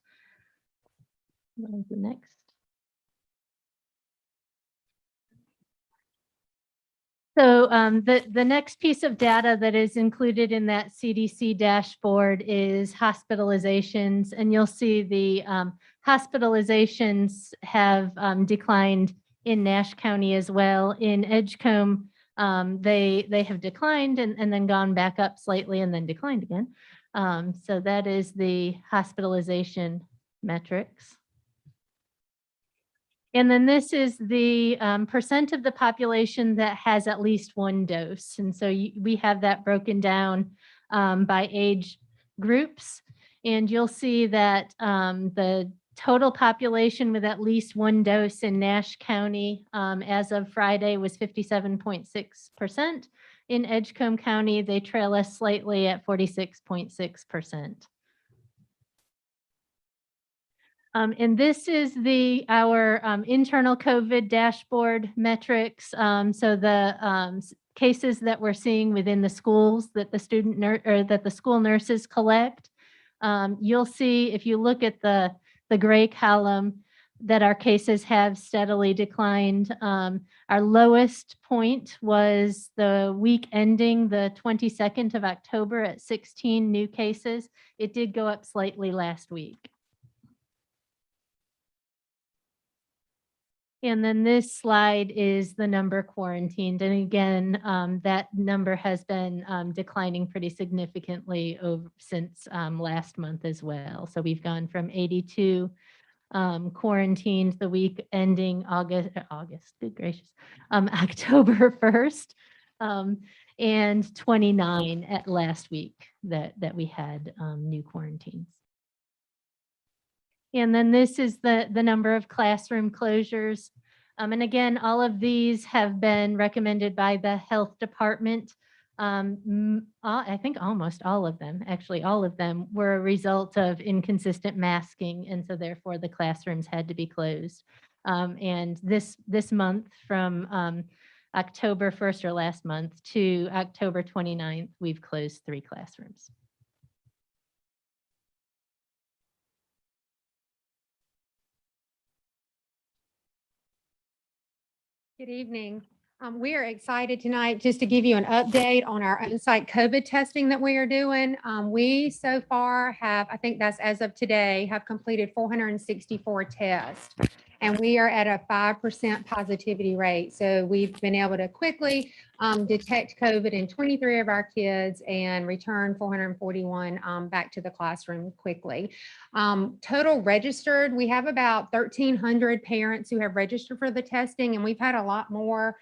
Next. So the next piece of data that is included in that CDC dashboard is hospitalizations, and you'll see the hospitalizations have declined in Nash County as well. In Edgecombe, they have declined and then gone back up slightly and then declined again. So that is the hospitalization metrics. And then this is the percent of the population that has at least one dose. And so we have that broken down by age groups. And you'll see that the total population with at least one dose in Nash County as of Friday was 57.6%. In Edgecombe County, they trail us slightly at 46.6%. And this is our internal COVID dashboard metrics. So the cases that we're seeing within the schools that the school nurses collect. You'll see if you look at the gray column that our cases have steadily declined. Our lowest point was the week ending the 22nd of October at 16 new cases. It did go up slightly last week. And then this slide is the number quarantined. And again, that number has been declining pretty significantly since last month as well. So we've gone from 82 quarantined the week ending good gracious, October 1st, and 29 at last week that we had new quarantines. And then this is the number of classroom closures. And again, all of these have been recommended by the health department. I think almost all of them, actually all of them, were a result of inconsistent masking. And so therefore the classrooms had to be closed. And this month from October 1st or last month to October 29th, we've closed 3 classrooms. Good evening. We are excited tonight just to give you an update on our on-site COVID testing that we are doing. We so far have, I think that's as of today, have completed 464 tests. And we are at a 5% positivity rate. So we've been able to quickly detect COVID in 23 of our kids and return 441 back to the classroom quickly. Total registered, we have about 1,300 parents who have registered for the testing, and we've had a lot more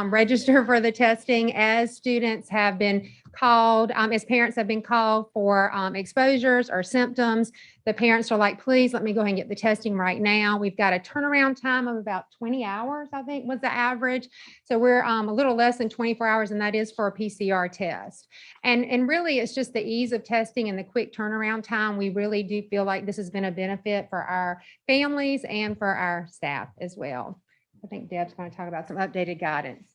register for the testing as students have been called, as parents have been called for exposures or symptoms. The parents are like, please let me go ahead and get the testing right now. We've got a turnaround time of about 20 hours, I think was the average. So we're a little less than 24 hours, and that is for a PCR test. And really it's just the ease of testing and the quick turnaround time. We really do feel like this has been a benefit for our families and for our staff as well. I think Deb's going to talk about some updated guidance.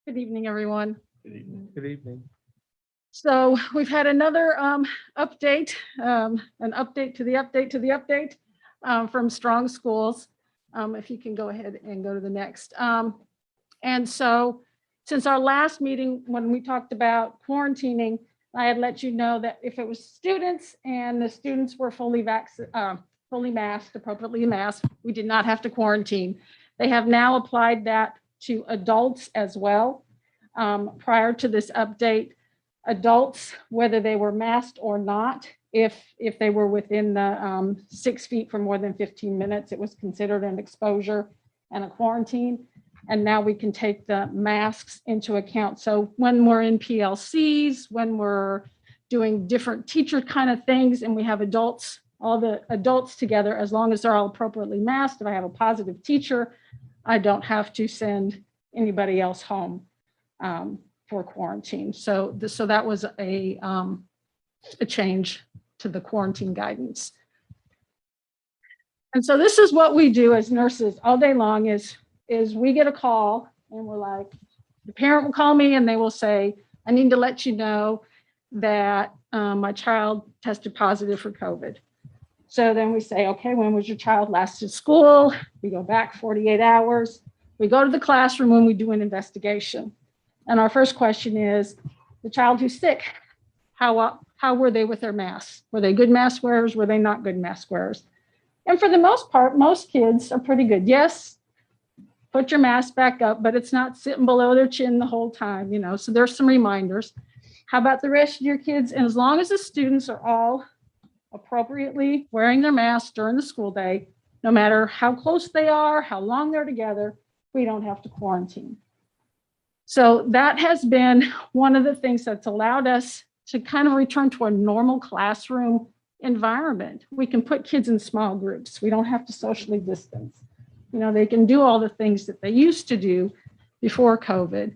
Good evening, everyone. Good evening. Good evening. So we've had another update, an update to the update to the update from Strong Schools. If you can go ahead and go to the next. And so since our last meeting, when we talked about quarantining, I had let you know that if it was students and the students were fully masked, appropriately masked, we did not have to quarantine. They have now applied that to adults as well. Prior to this update, adults, whether they were masked or not, if they were within the 6 feet for more than 15 minutes, it was considered an exposure and a quarantine. And now we can take the masks into account. So when we're in PLCs, when we're doing different teacher kind of things, and we have adults, all the adults together, as long as they're all appropriately masked, if I have a positive teacher, I don't have to send anybody else home for quarantine. So that was a change to the quarantine guidance. And so this is what we do as nurses all day long is is we get a call and we're like, the parent will call me and they will say, I need to let you know that my child tested positive for COVID. So then we say, okay, when was your child last at school? We go back 48 hours. We go to the classroom when we do an investigation. And our first question is, the child who's sick, how were they with their masks? Were they good mask wearers? Were they not good mask wearers? And for the most part, most kids are pretty good. Yes, put your mask back up, but it's not sitting below their chin the whole time, so there's some reminders. How about the rest of your kids? And as long as the students are all appropriately wearing their masks during the school day, no matter how close they are, how long they're together, we don't have to quarantine. So that has been one of the things that's allowed us to kind of return to a normal classroom environment. We can put kids in small groups. We don't have to socially distance. They can do all the things that they used to do before COVID.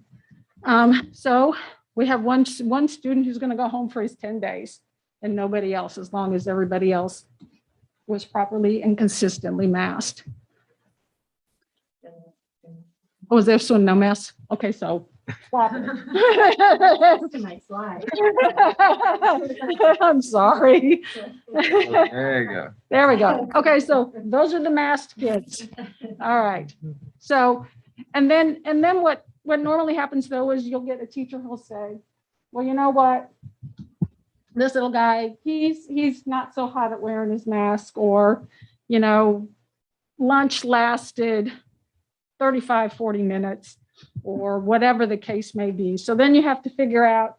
So we have one student who's going to go home for his 10 days and nobody else, as long as everybody else was properly and consistently masked. Oh, was there no mask? Okay, so swap it. That's a nice slide. I'm sorry. There you go. There we go. Okay, so those are the masked kids. All right. So, and then what normally happens though is you'll get a teacher who'll say, well, you know what? This little guy, he's not so hot at wearing his mask, or, lunch lasted 35, 40 minutes, or whatever the case may be. So then you have to figure out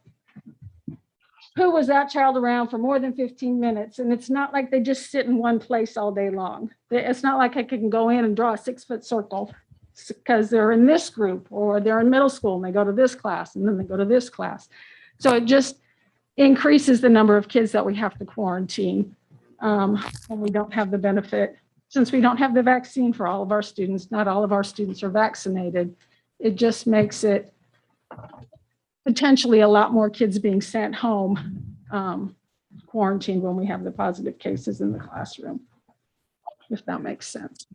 who was that child around for more than 15 minutes. And it's not like they just sit in one place all day long. It's not like I can go in and draw a 6-foot circle because they're in this group, or they're in middle school and they go to this class and then they go to this class. So it just increases the number of kids that we have to quarantine. And we don't have the benefit, since we don't have the vaccine for all of our students, not all of our students are vaccinated. It just makes it potentially a lot more kids being sent home, quarantined when we have the positive cases in the classroom, if that makes sense.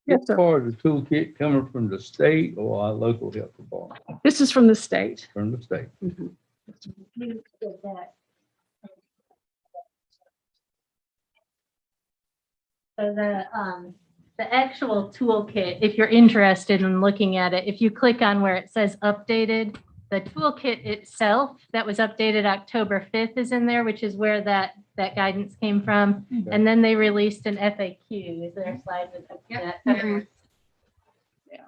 Yes, What sir. part of the toolkit coming from the state or our local health department? This is from the state. From the state. So the actual toolkit, if you're interested in looking at it, if you click on where it says updated, the toolkit itself that was updated October 5th is in there, which is where that guidance came from. Okay. And then they released an FAQ. Is there a slide with that? Mhm. Yeah.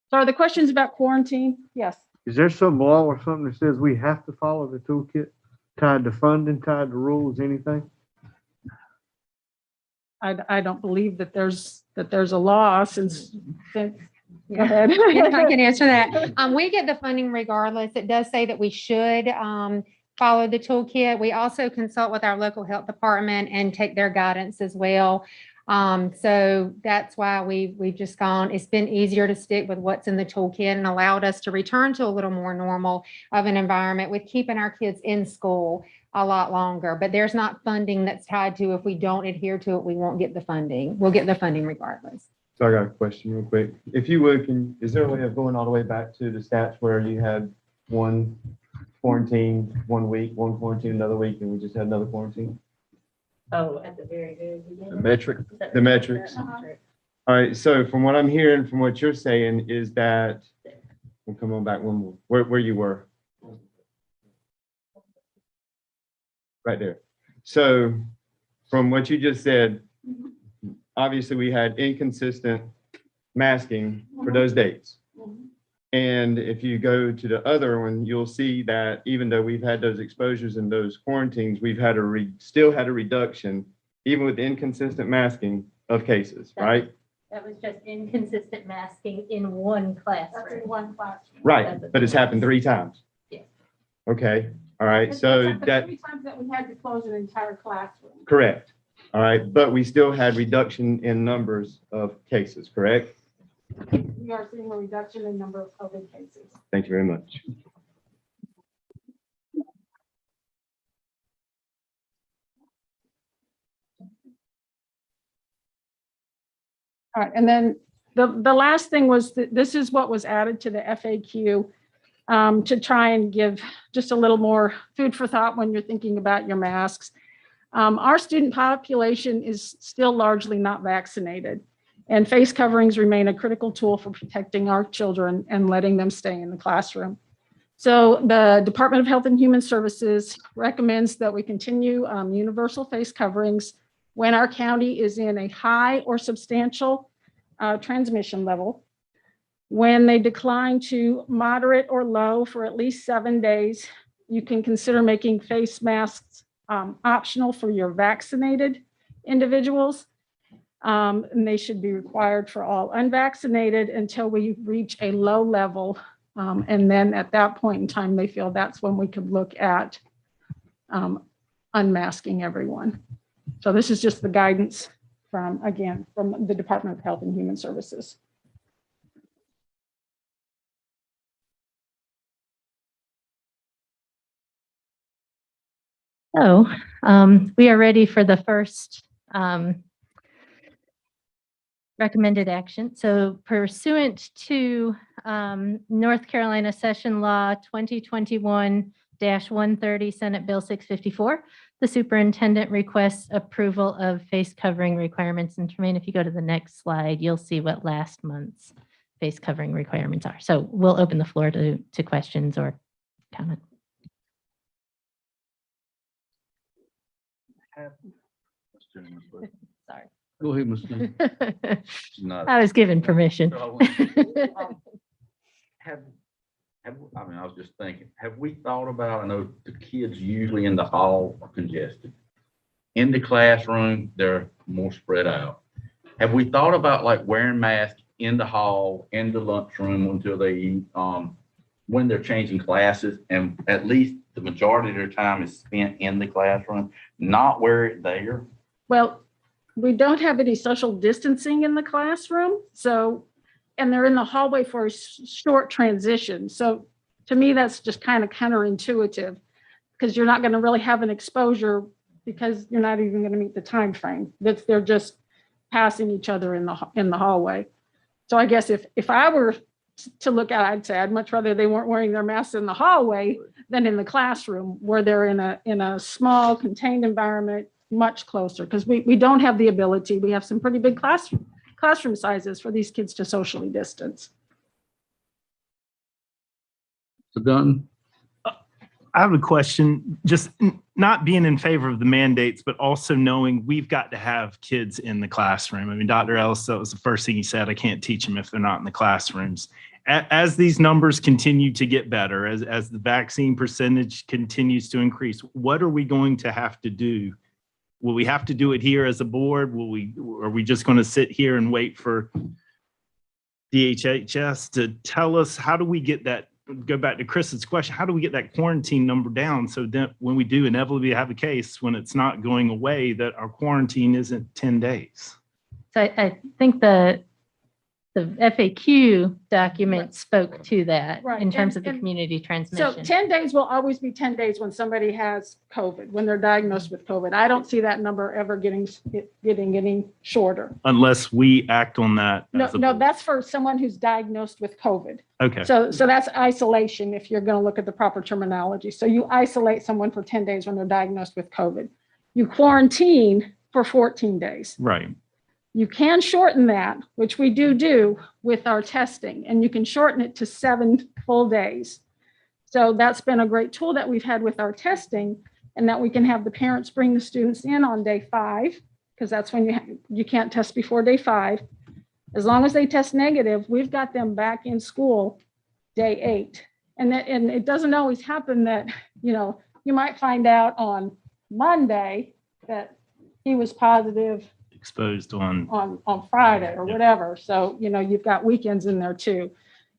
So are the questions about quarantine? Yes. Is there some law or something that says we have to follow the toolkit, tied to funding, tied to rules, anything? I don't believe that there's a law since go ahead. Yes, I can answer that. We get the funding regardless. It does say that we should follow the toolkit. We also consult with our local health department and take their guidance as well. So that's why we've just gone. It's been easier to stick with what's in the toolkit and allowed us to return to a little more normal of an environment with keeping our kids in school a lot longer. But there's not funding that's tied to, if we don't adhere to it, we won't get the funding. We'll get the funding regardless. So I got a question real quick. If you would, is there a way of going all the way back to the stats where you had one quarantine 1 week, one quarantine another week, and we just had another quarantine? Oh, at the very beginning. The metric. The metrics. All right, so from what I'm hearing, from what you're saying, is that, we'll come on back one more, where you were. Right there. So from what you just said, obviously we had inconsistent masking for those dates. And if you go to the other one, you'll see that even though we've had those exposures and those quarantines, we've had still had a reduction, even with inconsistent masking of cases, right? That was just inconsistent masking in one classroom. That's in one classroom. Right, but it's happened 3 times. Yes. Okay, all right, so that, 3 times that we had to close an entire classroom. correct. All right, but we still had reduction in numbers of cases, correct? We are seeing a reduction in number of COVID cases. Thank you very much. All right, and then The last thing was that this is what was added to the FAQ to try and give just a little more food for thought when you're thinking about your masks. Our student population is still largely not vaccinated, and face coverings remain a critical tool for protecting our children and letting them stay in the classroom. So the Department of Health and Human Services recommends that we continue universal face coverings when our county is in a high or substantial transmission level. When they decline to moderate or low for at least 7 days, you can consider making face masks optional for your vaccinated individuals. And they should be required for all unvaccinated until we reach a low level. And then at that point in time, they feel that's when we could look at unmasking everyone. So this is just the guidance from the Department of Health and Human Services. So we are ready for the first recommended action. So pursuant to North Carolina Session Law 2021-130, Senate Bill 654, the superintendent requests approval of face covering requirements. And Tremaine, if you go to the next slide, you'll see what last month's face covering requirements are. So we'll open the floor to questions or comments. Sorry. Go ahead, Mr. I was given permission. I was just thinking, have we thought about, I know the kids usually in the hall are congested. In the classroom, they're more spread out. Have we thought about like wearing masks in the hall, in the lunchroom until they eat, when they're changing classes, and at least the majority of their time is spent in the classroom, not wear it there? Well, we don't have any social distancing in the classroom. So, and they're in the hallway for a short transition. So to me, that's just kind of counterintuitive because you're not going to really have an exposure because you're not even going to meet the time frame. They're just passing each other in the hallway. So I guess if I were to look at it, I'd say I'd much rather they weren't wearing their masks in the hallway than in the classroom where they're in a small contained environment, much closer, because we don't have the ability. We have some pretty big classroom sizes for these kids to socially distance. So Dunn? I have a question, just not being in favor of the mandates, but also knowing we've got to have kids in the classroom. I mean, Dr. Ellis, that was the first thing he said, I can't teach them if they're not in the classrooms. As these numbers continue to get better, as the vaccine percentage continues to increase, what are we going to have to do? Will we have to do it here as a board? Are we just going to sit here and wait for DHHS to tell us, how do we get that, go back to Chris's question, how do we get that quarantine number down so that when we do inevitably have a case, when it's not going away, that our quarantine isn't 10 days? So I think the FAQ document spoke to that Right. in terms of the And community so transmission. 10 days will always be 10 days when somebody has COVID, when they're diagnosed with COVID. I don't see that number ever getting any shorter. Unless we act on that. No, as a no, board. that's for someone who's diagnosed with COVID. Okay. So that's isolation if you're going to look at the proper terminology. So you isolate someone for 10 days when they're diagnosed with COVID. You quarantine for 14 days. Right. You can shorten that, which we do with our testing, and you can shorten it to 7 full days. So that's been a great tool that we've had with our testing, and that we can have the parents bring the students in on day 5, because that's when you can't test before day 5. As long as they test negative, we've got them back in school day 8. And it doesn't always happen that, you might find out on Monday that he was positive Exposed on Friday or whatever. So, you've got weekends in there too.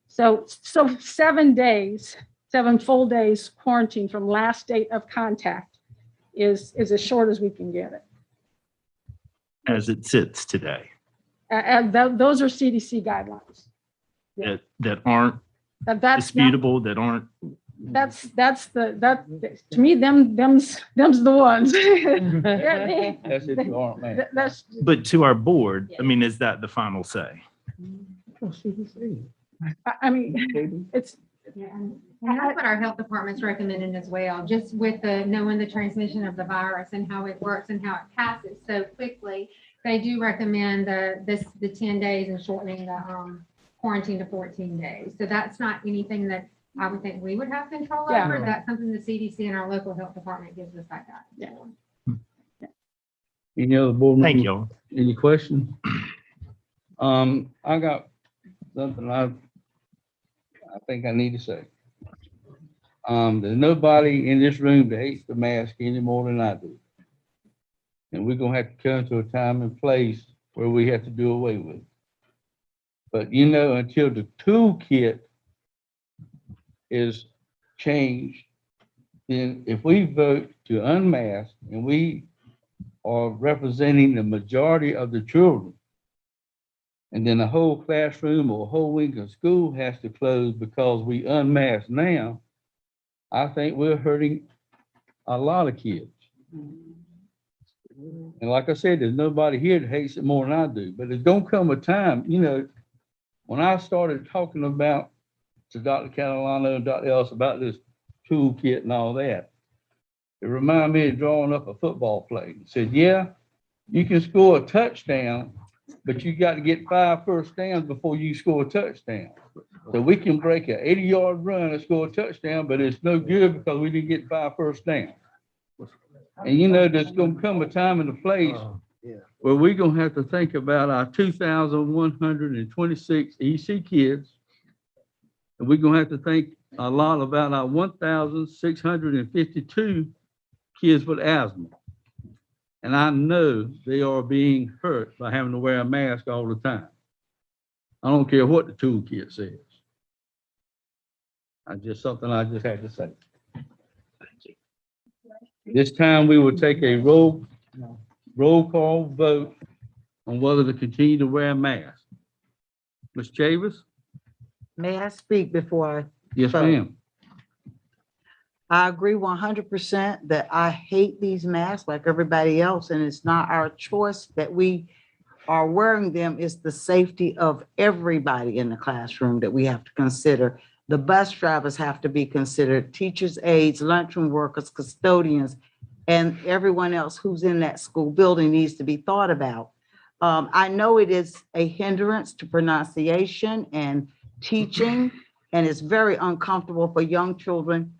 So 7 days, 7 full days quarantine from last date of contact is as short as we can get it. as it sits today. Those are CDC guidelines. That aren't That's disputable, that aren't. To me, them's the ones. That's if you aren't, man. That's But to our board, I mean, is that the final say? I mean, it's, Yeah, and that's what our health department's recommending as well, just with the knowing the transmission of the virus and how it works and how it passes so quickly. They do recommend the 10 days and shortening the quarantine to 14 days. So that's not anything that I would think we would have control Yeah. over. That's something the CDC and our local health department gives us that guidance. Any other board members? Thank you. Any questions? I got something I think I need to say. There's nobody in this room that hates the mask any more than I do. And we're gonna have to come to a time and place where we have to do away with it. But you know, until the toolkit is changed, then if we vote to unmask and we are representing the majority of the children, and then the whole classroom or whole week of school has to close because we unmask now, I think we're hurting a lot of kids. And like I said, there's nobody here that hates it more than I do, but there's gonna come a time, you know, when I started talking about to Dr. Catalano and Dr. Ellis about this toolkit and all that, it reminded me of drawing up a football play. It said, yeah, you can score a touchdown, but you got to get 5 first downs before you score a touchdown. So we can break an 80-yard run and score a touchdown, but it's no good because we didn't get 5 first downs. And you know, there's going to come a time and a place where we're going to have to think about our 2,126 EC kids. And we're going to have to think a lot about our 1,652 kids with asthma. And I know they are being hurt by having to wear a mask all the time. I don't care what the toolkit says. Something I just had to say. This time we will take a roll call vote on whether to continue to wear a mask. Ms. Chavis? May I speak before I? Yes, vote? ma'am. I agree 100% that I hate these masks like everybody else, and it's not our choice that we are wearing them. It's the safety of everybody in the classroom that we have to consider. The bus drivers have to be considered, teachers, aides, lunchroom workers, custodians, and everyone else who's in that school building needs to be thought about. I know it is a hindrance to pronunciation and teaching, and it's very uncomfortable for young children.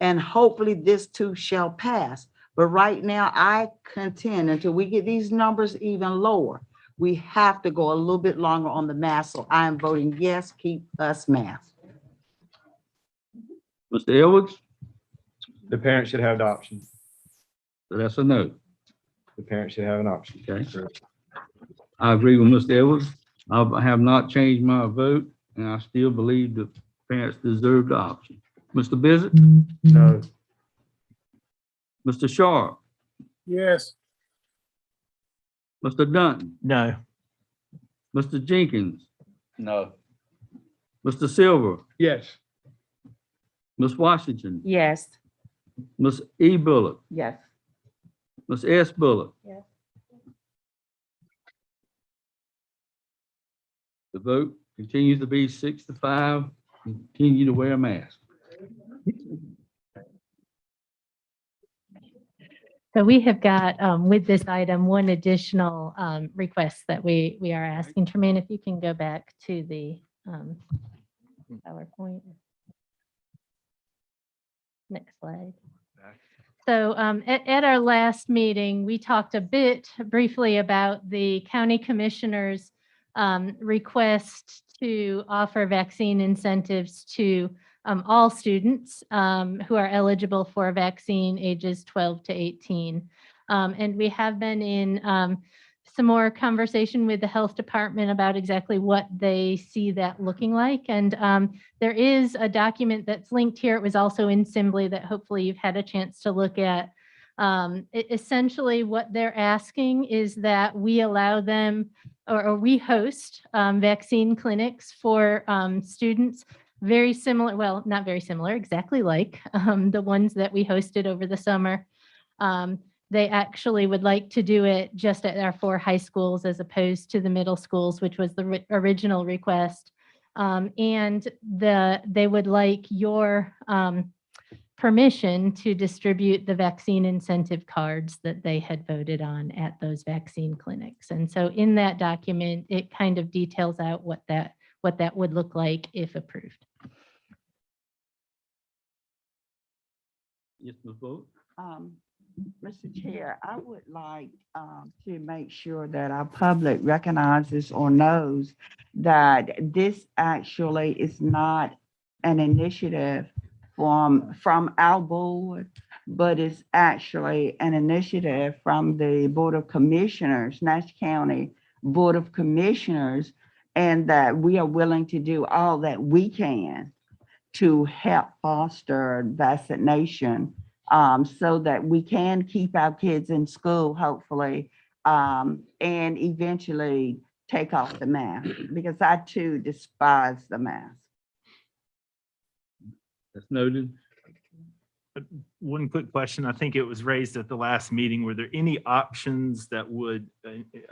And hopefully this too shall pass. But right now, I contend until we get these numbers even lower, we have to go a little bit longer on the mask. So I am voting yes, keep us masked. Mr. Edwards? The parents should have the option. So that's a no. The parents should have an option. Okay. I agree with Mr. Edwards. I have not changed my vote, and I still believe the parents deserve the option. Mr. Bissett? No. Mr. Sharp? Yes. Mr. Dunton? No. Mr. Jenkins? No. Mr. Silver? Yes. Ms. Washington? Yes. Ms. E. Bullock? Yes. Ms. S. Bullock? Yes. The vote continues to be 6-5. Continue to wear a mask. So we have got, with this item, one additional request that we are asking. Tremaine, if you can go back to the PowerPoint. Next slide. So at our last meeting, we talked a bit briefly about the county commissioner's request to offer vaccine incentives to all students who are eligible for a vaccine ages 12 to 18. And we have been in some more conversation with the health department about exactly what they see that looking like. And there is a document that's linked here. It was also in Assembly that hopefully you've had a chance to look at. Essentially what they're asking is that we allow them or we host vaccine clinics for students very similar, well, not very similar, exactly like the ones that we hosted over the summer. They actually would like to do it just at our 4 high schools as opposed to the middle schools, which was the original request. And they would like your permission to distribute the vaccine incentive cards that they had voted on at those vaccine clinics. And so in that document, it kind of details out what that would look like if approved. Yes, Ms. Vogt? Mr. Chair, I would like to make sure that our public recognizes or knows that this actually is not an initiative from our board, but it's actually an initiative from the Board of Commissioners, Nash County Board of Commissioners, and that we are willing to do all that we can to help foster vaccination so that we can keep our kids in school, hopefully, and eventually take off the mask, because I too despise the mask. That's noted. One quick question. I think it was raised at the last meeting. Were there any options that would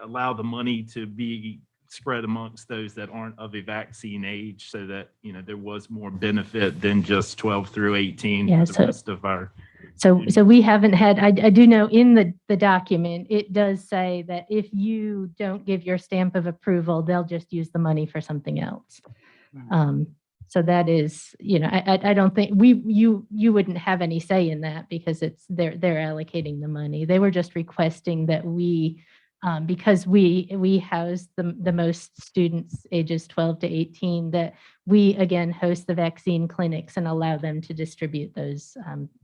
allow the money to be spread amongst those that aren't of a vaccine age so that, there was more benefit than just 12 through 18? Yeah, for the rest of our. So we haven't had, I do know in the document, it does say that if you don't give your stamp of approval, they'll just use the money for something else. So that is, I don't think you wouldn't have any say in that because they're allocating the money. They were just requesting that we, because we house the most students ages 12 to 18, that we again host the vaccine clinics and allow them to distribute those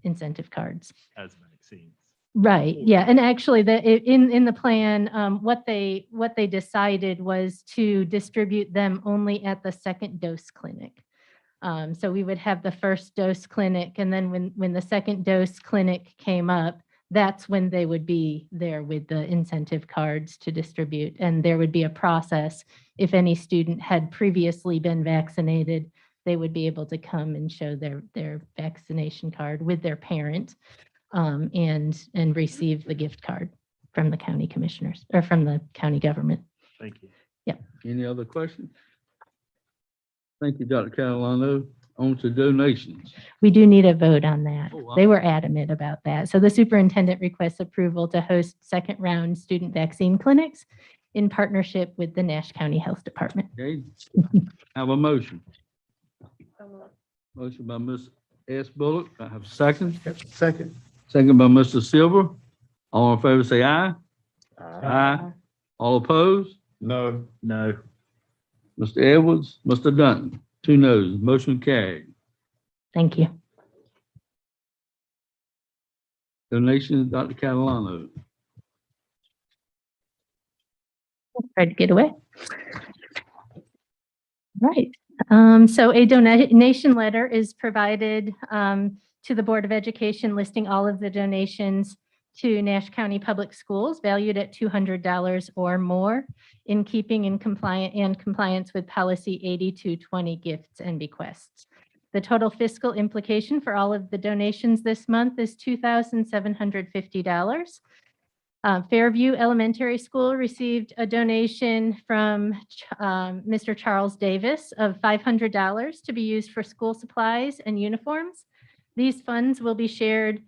incentive cards. As vaccines. Right, yeah, and actually in the plan, what they decided was to distribute them only at the second dose clinic. So we would have the first dose clinic, and then when the second dose clinic came up, that's when they would be there with the incentive cards to distribute. And there would be a process. If any student had previously been vaccinated, they would be able to come and show their vaccination card with their parent and receive the gift card from the county commissioners or from the county government. Thank you. Yeah. Any other questions? Thank you, Dr. Catalano. On to donations. We do need a vote on that. Oh, wow. They were adamant about that. So the superintendent requests approval to host second round student vaccine clinics in partnership with the Nash County Health Department. Okay, have a motion. Motion by Ms. S. Bullock. I have a second. Second. Second by Mr. Silver. All in favor, say aye. Aye. All opposed? No. No. Mr. Edwards, Mr. Dunn, 2 noes, motion carried. Thank you. Donations, Dr. Catalano. Try to get away. Right. So a donation letter is provided to the Board of Education listing all of the donations to Nash County Public Schools valued at $200 or more in keeping in compliance with policy 8220 gifts and bequests. The total fiscal implication for all of the donations this month is $2,750. Fairview Elementary School received a donation from Mr. Charles Davis of $500 to be used for school supplies and uniforms. These funds will be shared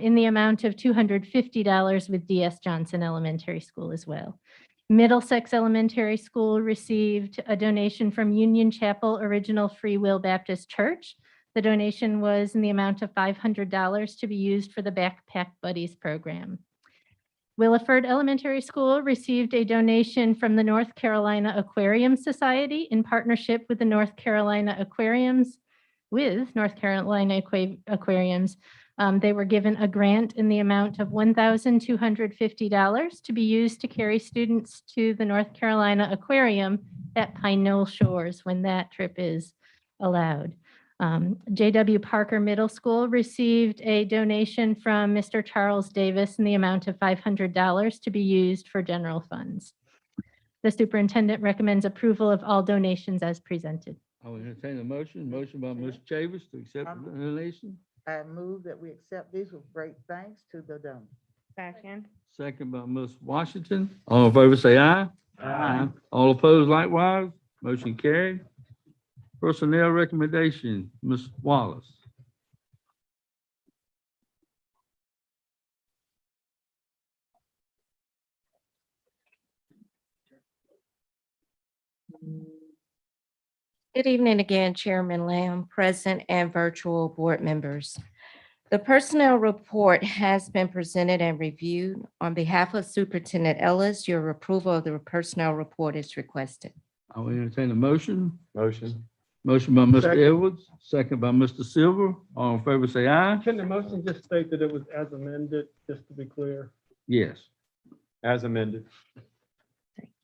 in the amount of $250 with DS Johnson Elementary School as well. Middlesex Elementary School received a donation from Union Chapel Original Free Will Baptist Church. The donation was in the amount of $500 to be used for the Backpack Buddies program. Williford Elementary School received a donation from the North Carolina Aquarium Society in partnership with the North Carolina Aquariums. They were given a grant in the amount of $1,250 to be used to carry students to the North Carolina Aquarium at Pine Knoll Shores when that trip is allowed. J.W. Parker Middle School received a donation from Mr. Charles Davis in the amount of $500 to be used for general funds. The superintendent recommends approval of all donations as presented. I will entertain a motion. Motion by Ms. Chavis to accept the donation. I move that we accept these with great thanks to the donor. Second. Second by Ms. Washington. All in favor, say aye. Aye. All opposed likewise. Motion carried. Personnel recommendation, Ms. Wallace. Good evening again, Chairman Lamb, present and virtual board members. The personnel report has been presented and reviewed. On behalf of Superintendent Ellis, your approval of the personnel report is requested. I will entertain a motion. Motion. Motion by Mr. Second. Edwards, second by Mr. Silver. All in favor, say aye. Can the motion just state that it was as amended, just to be clear? Yes. As amended.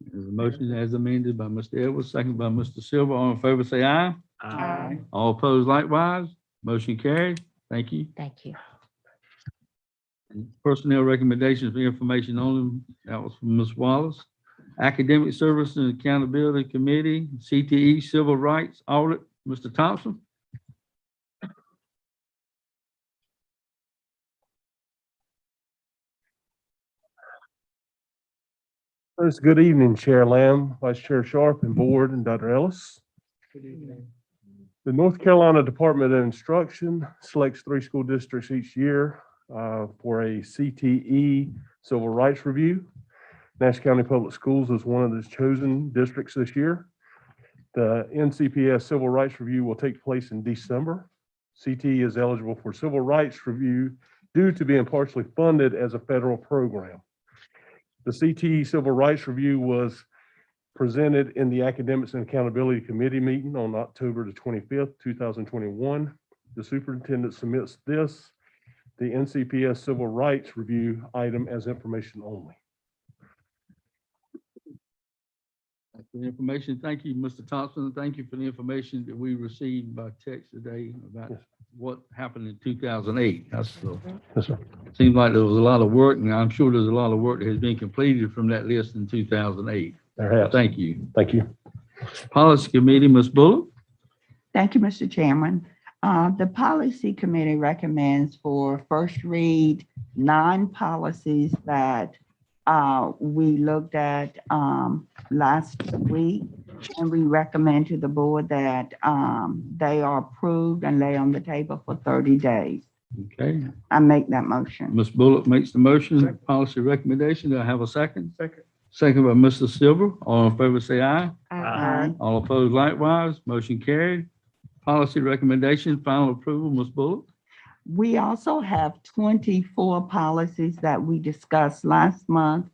There's a motion as amended by Mr. Edwards, second by Mr. Silver. All in favor, say aye. Aye. All opposed likewise. Motion carried. Thank you. Thank you. Personnel recommendations for information only. That was from Ms. Wallace. Academic Service and Accountability Committee, CTE Civil Rights Audit, Mr. Thompson. First, good evening, Chair Lamb, Vice Chair Sharp, and Board, and Dr. Ellis. Good evening. The North Carolina Department of Instruction selects 3 school districts each year for a CTE Civil Rights Review. Nash County Public Schools is one of the chosen districts this year. The NCPS Civil Rights Review will take place in December. CTE is eligible for Civil Rights Review due to being partially funded as a federal program. The CTE Civil Rights Review was presented in the Academics and Accountability Committee meeting on October the 25th, 2021. The superintendent submits the NCPS Civil Rights Review item as information only. That's the information. Thank you, Mr. Thompson. Thank you for the information that we received by text today about what happened in 2008. Yes, sir. Seems like there was a lot of work, and I'm sure there's a lot of work that has been completed from that list in 2008. There has. Thank you. Thank you. Policy Committee, Ms. Bullock. Thank you, Mr. Chairman. The Policy Committee recommends for first read 9 policies that we looked at last week, and we recommend to the board that they are approved and lay on the table for 30 days. Okay. I make that motion. Ms. Bullock makes the motion. Policy recommendation. Do I have a second? Second. Second by Mr. Silver. All in favor, say aye. Aye. All opposed likewise. Motion carried. Policy recommendation, final approval, Ms. Bullock. We also have 24 policies that we discussed last month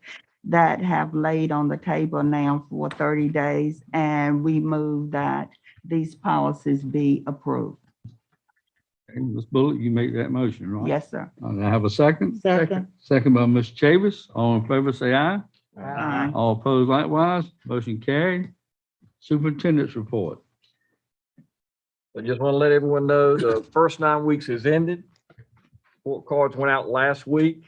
that have laid on the table now for 30 days, and we move that these policies be approved. Okay, Ms. Bullock, you make that motion, right? Yes, sir. And I have a second. Second. Second by Ms. Chavis. All in favor, say aye. Aye. All opposed likewise. Motion carried. Superintendent's report. I just want to let everyone know the first 9 weeks has ended. Report cards went out last week.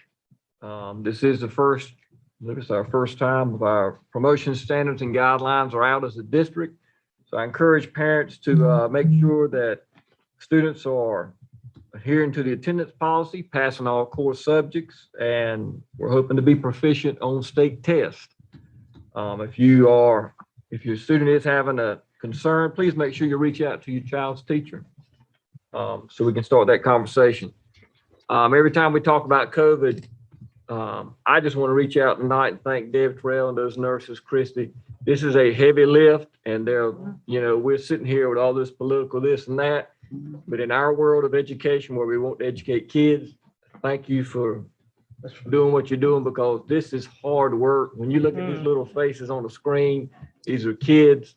This is our first time of our promotion standards and guidelines are out as a district. So I encourage parents to make sure that students are adhering to the attendance policy, passing all core subjects, and we're hoping to be proficient on state tests. If your student is having a concern, please make sure you reach out to your child's teacher so we can start that conversation. Every time we talk about COVID, I just want to reach out tonight and thank Deb Terrell and those nurses, Christy. This is a heavy lift, and we're sitting here with all this political this and that. But in our world of education, where we want to educate kids, thank you for doing what you're doing, because this is hard work. When you look at these little faces on the screen, these are kids,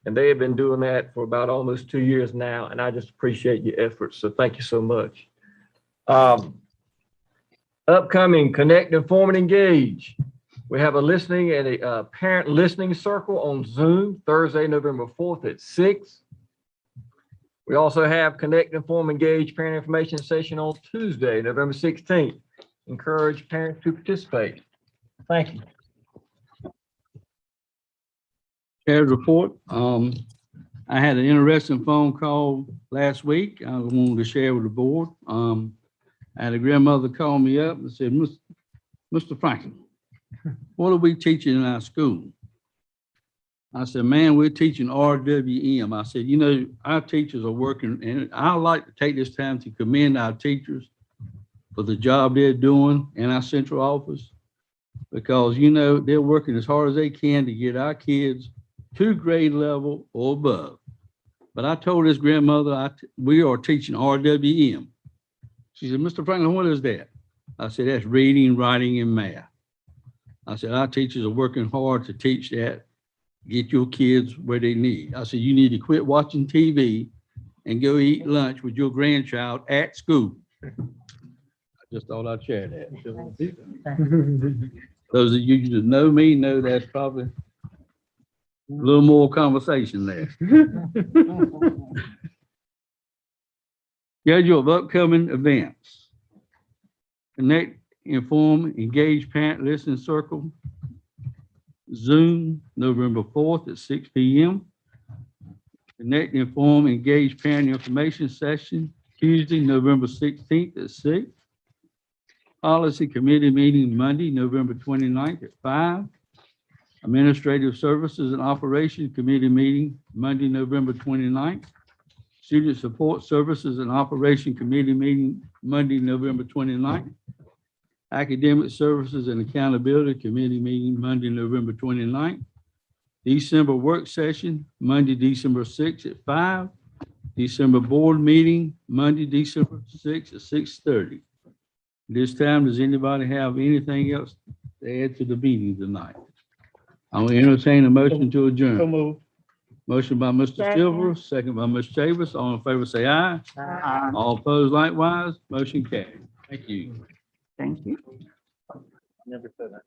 and they have been doing that for about almost 2 years now, and I just appreciate your efforts. So thank you so much. Upcoming Connect, Inform, and Engage. We have a listening and a parent listening circle on Zoom Thursday, November 4th at 6. We also have Connect, Inform, Engage parent information session on Tuesday, November 16th. Encourage parents to participate. Thank you. Chair's report. I had an interesting phone call last week. I wanted to share with the board. I had a grandmother call me up and said, Mr. Franklin, what are we teaching in our school? I said, man, we're teaching RWM. I said, you know, our teachers are working, and I like to take this time to commend our teachers for the job they're doing in our central office, because, you know, they're working as hard as they can to get our kids to grade level or above. But I told this grandmother, we are teaching RWM. She said, Mr. Franklin, what is that? I said, that's reading, writing, and math. I said, our teachers are working hard to teach that, get your kids where they need. I said, you need to quit watching TV and go eat lunch with your grandchild at school. I just thought I'd share that. Those of you that know me know that's probably a little more conversation there. Schedule of upcoming events. Connect, inform, engage parent listening circle. Zoom, November 4th at 6 p.m. Connect, inform, engage parent information session, Tuesday, November 16th at 6. Policy committee meeting Monday, November 29th at 5. Administrative services and operations committee meeting Monday, November 29th. Student support services and operation committee meeting Monday, November 29th. Academic Services and Accountability Committee meeting Monday, November 29th. December work session, Monday, December 6th at 5. December board meeting, Monday, December 6th at 6:30. This time, does anybody have anything else to add to the meeting tonight? I will entertain a motion to adjourn. Motion by Mr. Silver, second by Ms. Chavis. All in favor, say aye. Aye. All opposed likewise. Motion carried. Thank you. Thank you. Never said that.